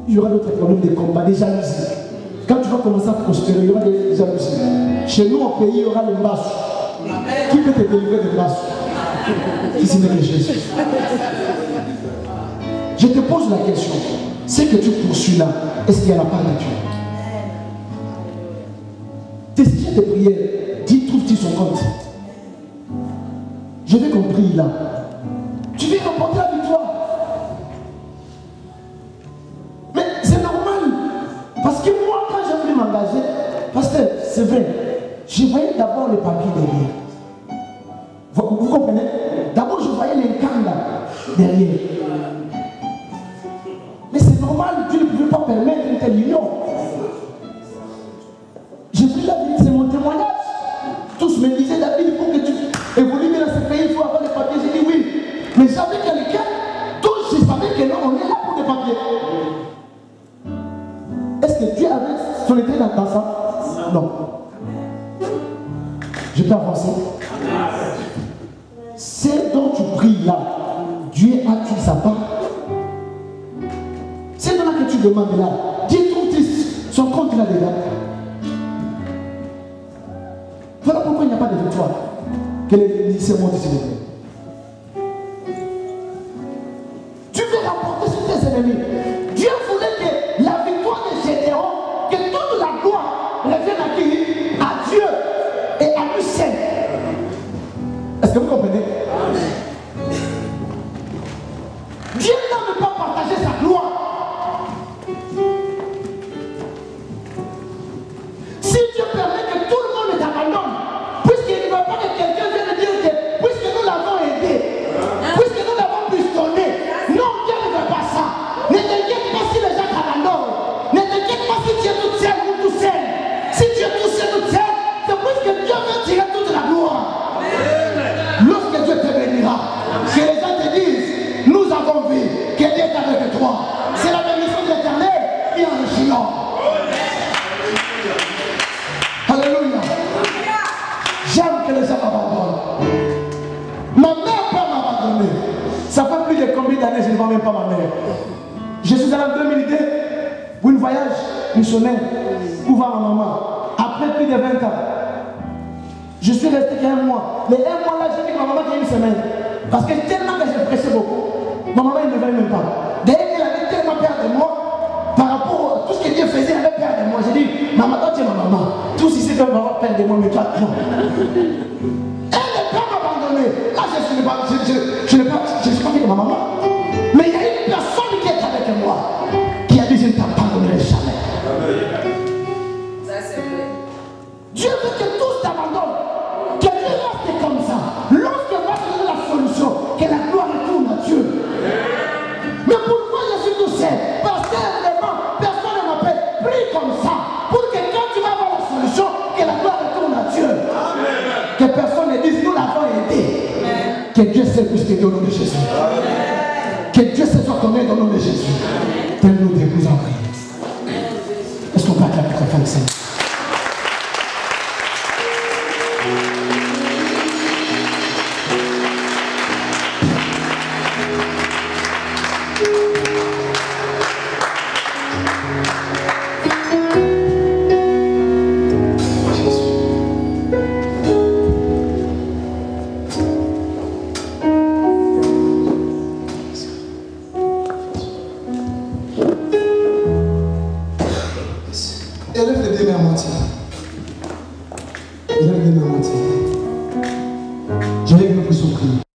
Il y aura d'autres problèmes de combat, des jalousies. Quand tu vas commencer à prospérer, il y aura des jalousies. Chez nous, au pays, il y aura le mbassou. Qui peut te délivrer de mbassou? Si ce n'est que Jésus. Je te pose la question. Ce que tu poursuis là, est-ce qu'il y a la part de Dieu? Tes sujets de prière, Dieu trouve-t-il son compte? Je vais qu'on prie là. Tu veux remporter la victoire. Mais c'est normal. Parce que moi, quand j'ai voulu m'engager, pasteur, c'est vrai, je voyais d'abord le papier derrière. Vous comprenez? D'abord, je voyais les camps là, derrière. Mais c'est normal, Dieu ne pouvait pas permettre une telle union. J'ai pris la vie, c'est mon témoignage. Tous me disaient, David, pour que tu évolues dans ce pays, il faut avoir des papiers. J'ai dit oui. Mais j'avais quelqu'un, tous je savais que non, on est là pour des papiers. Est-ce que Dieu avait son intérêt dans ça? Non. Je peux avancer. C'est dont tu pries là, Dieu a-t-il sa part? C'est dans là que tu demandes là, Dieu trouve son compte là-dedans. Voilà pourquoi il n'y a pas de victoire. Que les lycées montent ici. Tu veux remporter sur tes ennemis. Dieu voulait que la victoire de Gédéon, que toute la gloire revienne à qui? À Dieu et à lui seul. Est-ce que vous comprenez? Dieu n'aime pas partager sa gloire. Si Dieu permet que tout le monde t'abandonne, puisqu'il ne veut pas que quelqu'un vienne dire que, puisque nous l'avons aidé, puisque nous l'avons pistonné, non, Dieu ne veut pas ça. Ne t'inquiète pas si les gens t'abandonnent. Ne t'inquiète pas si tu es toute seule ou tout seul. Si tu es tout seul, et je ne vois même pas ma mère. Je suis allé en 2002 pour un voyage missionnaire pour voir ma maman. Après plus de 20 ans, je suis resté qu'un mois. Mais un mois là, j'ai dit que ma maman qui a une semaine. Parce que tellement que j'ai pressé beaucoup, ma maman ne me veut même pas. D'ailleurs, elle avait tellement peur de moi par rapport à tout ce que Dieu faisait, elle avait peur de moi. J'ai dit, maman, toi tu es ma maman. Tous ici peuvent avoir peur de moi, mais toi, non. Elle ne peut pas m'abandonner. Là, je ne suis pas fille de ma maman. Mais il y a une personne qui est avec moi qui a dit, je ne t'abandonnerai jamais. Ça, c'est vrai. Dieu veut que tous t'abandonnent. Que tu restes comme ça. Lorsque va trouver la solution, que la gloire retourne à Dieu. Mais pourquoi je suis tout seul? Parce que vraiment, personne ne m'appelle. Prie comme ça. Pour que quand tu vas avoir la solution, que la gloire retourne à Dieu. Que personne ne dise, nous l'avons aidé. Que Dieu sait plus que Dieu au nom de Jésus. Que Dieu sait soit combien au nom de Jésus. Donne-nous des vous en prier. Est-ce qu'on peut acclamer notre femme Seigneur? Élève les deux mains à moitié. Élève les deux mains à moitié. Je vais vous prier.